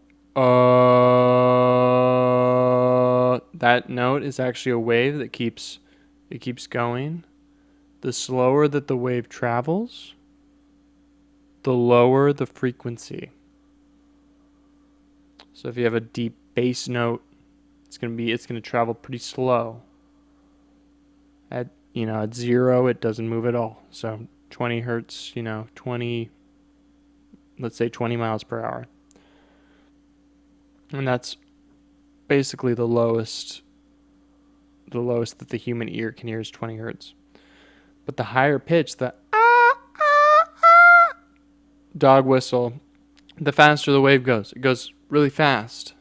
that note is actually a wave that keeps going. The slower that the wave travels, the lower the frequency. So if you have a deep bass note, it's going to travel pretty slow. At 0, it doesn't move at all. So 20 hertz, let's say 20 miles per hour. And that's basically the lowest that the human ear can hear is 20 hertz. But the higher pitch, the dog whistle, the faster the wave goes. It goes really fast.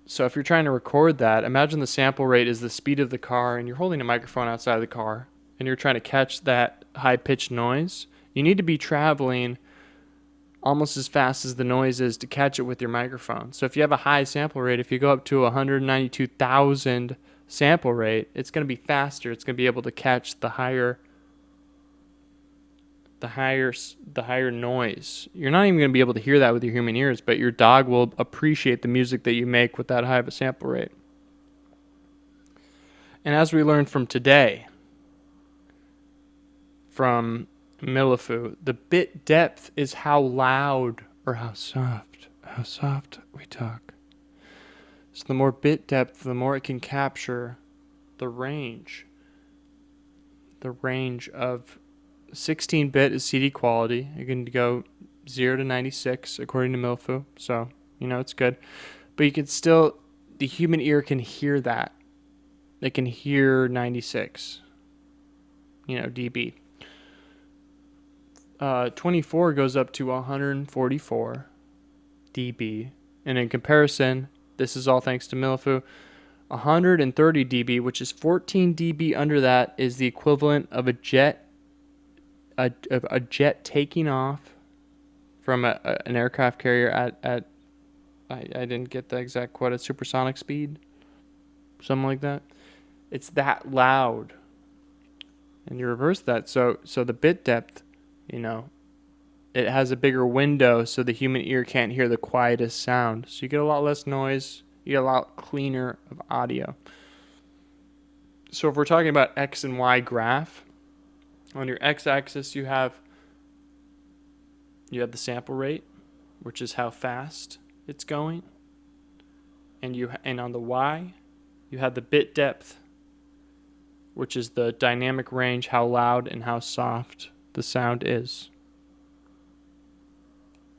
So if you're trying to record that, imagine the sample rate is the speed of the car and you're holding a microphone outside of the car and you're trying to catch that high-pitched noise. You need to be traveling almost as fast as the noise is to catch it with your microphone. So if you have a high sample rate, if you go up to 192,000 sample rate, it's going to be faster. It's going to be able to catch the higher noise. You're not even going to be able to hear that with your human ears, but your dog will appreciate the music that you make with that high of a sample rate. And as we learned from today, from Millifu, the bit depth is how loud or how soft we talk. So the more bit depth, the more it can capture the range. The range of 16-bit is CD quality. You can go 0 to 96 according to Millifu. So, it's good. But you can still, the human ear can hear that. It can hear 96, dB. 24 goes up to 144 dB. And in comparison, this is all thanks to Millifu, 130 dB, which is 14 dB under that, is the equivalent of a jet taking off from an aircraft carrier at I didn't get the exact quote, at supersonic speed, something like that. It's that loud. And you reverse that, so the bit depth, it has a bigger window, so the human ear can't hear the quietest sound. So you get a lot less noise. You get a lot cleaner of audio. So if we're talking about X and Y graph, on your X-axis you have the sample rate, which is how fast it's going, and on the Y, you have the bit depth, which is the dynamic range, how loud and how soft the sound is.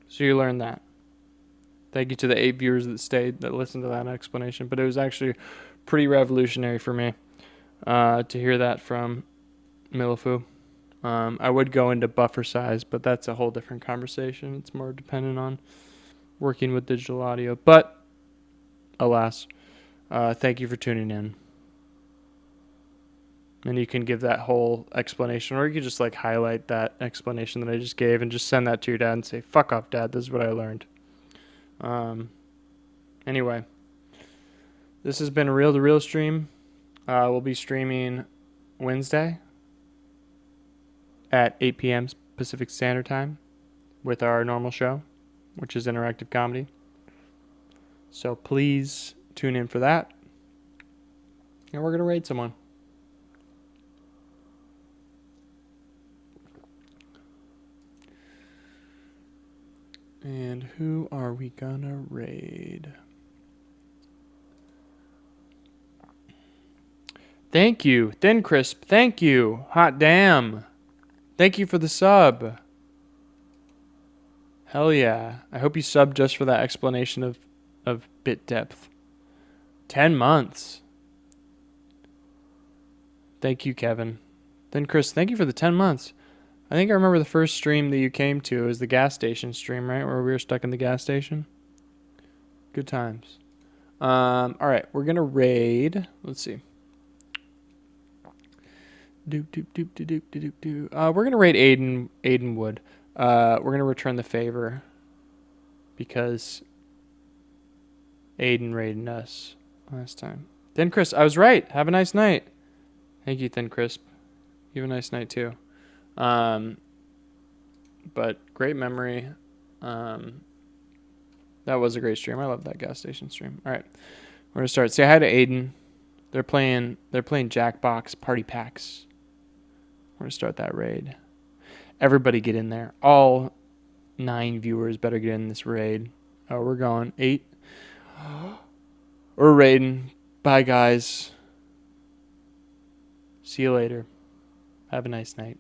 So you learned that. Thank you to the 8 viewers that listened to that explanation. But it was actually pretty revolutionary for me to hear that from Milifu. I would go into buffer size, but that's a whole different conversation. It's more dependent on working with digital audio. But, alas, thank you for tuning in. And you can give that whole explanation, or you can just highlight that explanation that I just gave and just send that to your dad and say, fuck off, Dad, this is what I learned. Anyway, this has been a Reel to Reel stream. We'll be streaming Wednesday at 8 p.m. Pacific Standard Time with our normal show, which is interactive comedy. So please tune in for that. And we're going to raid someone. And who are we gonna raid? Thank you, Thin Crisp. Thank you, Hot Damn. Thank you for the sub. Hell yeah. I hope you subbed just for that explanation of bit depth. 10 months. Thank you, Kevin. Then Chris, thank you for the 10 months. I think I remember the first stream that you came to was the gas station stream, right? Where we were stuck in the gas station. Good times. All right, we're going to raid. Let's see. We're going to raid Aiden Wood. We're going to return the favor because Aiden raided us last time. Thin Crisp, I was right. Have a nice night. Thank you, Thin Crisp. You have a nice night too. But great memory. That was a great stream. I love that gas station stream. All right, we're gonna start. Say hi to Aiden. They're playing Jackbox Party Packs. We're gonna start that raid. Everybody get in there. All 9 viewers better get in this raid. Oh, we're going 8. We're raiding. Bye, guys. See you later. Have a nice night.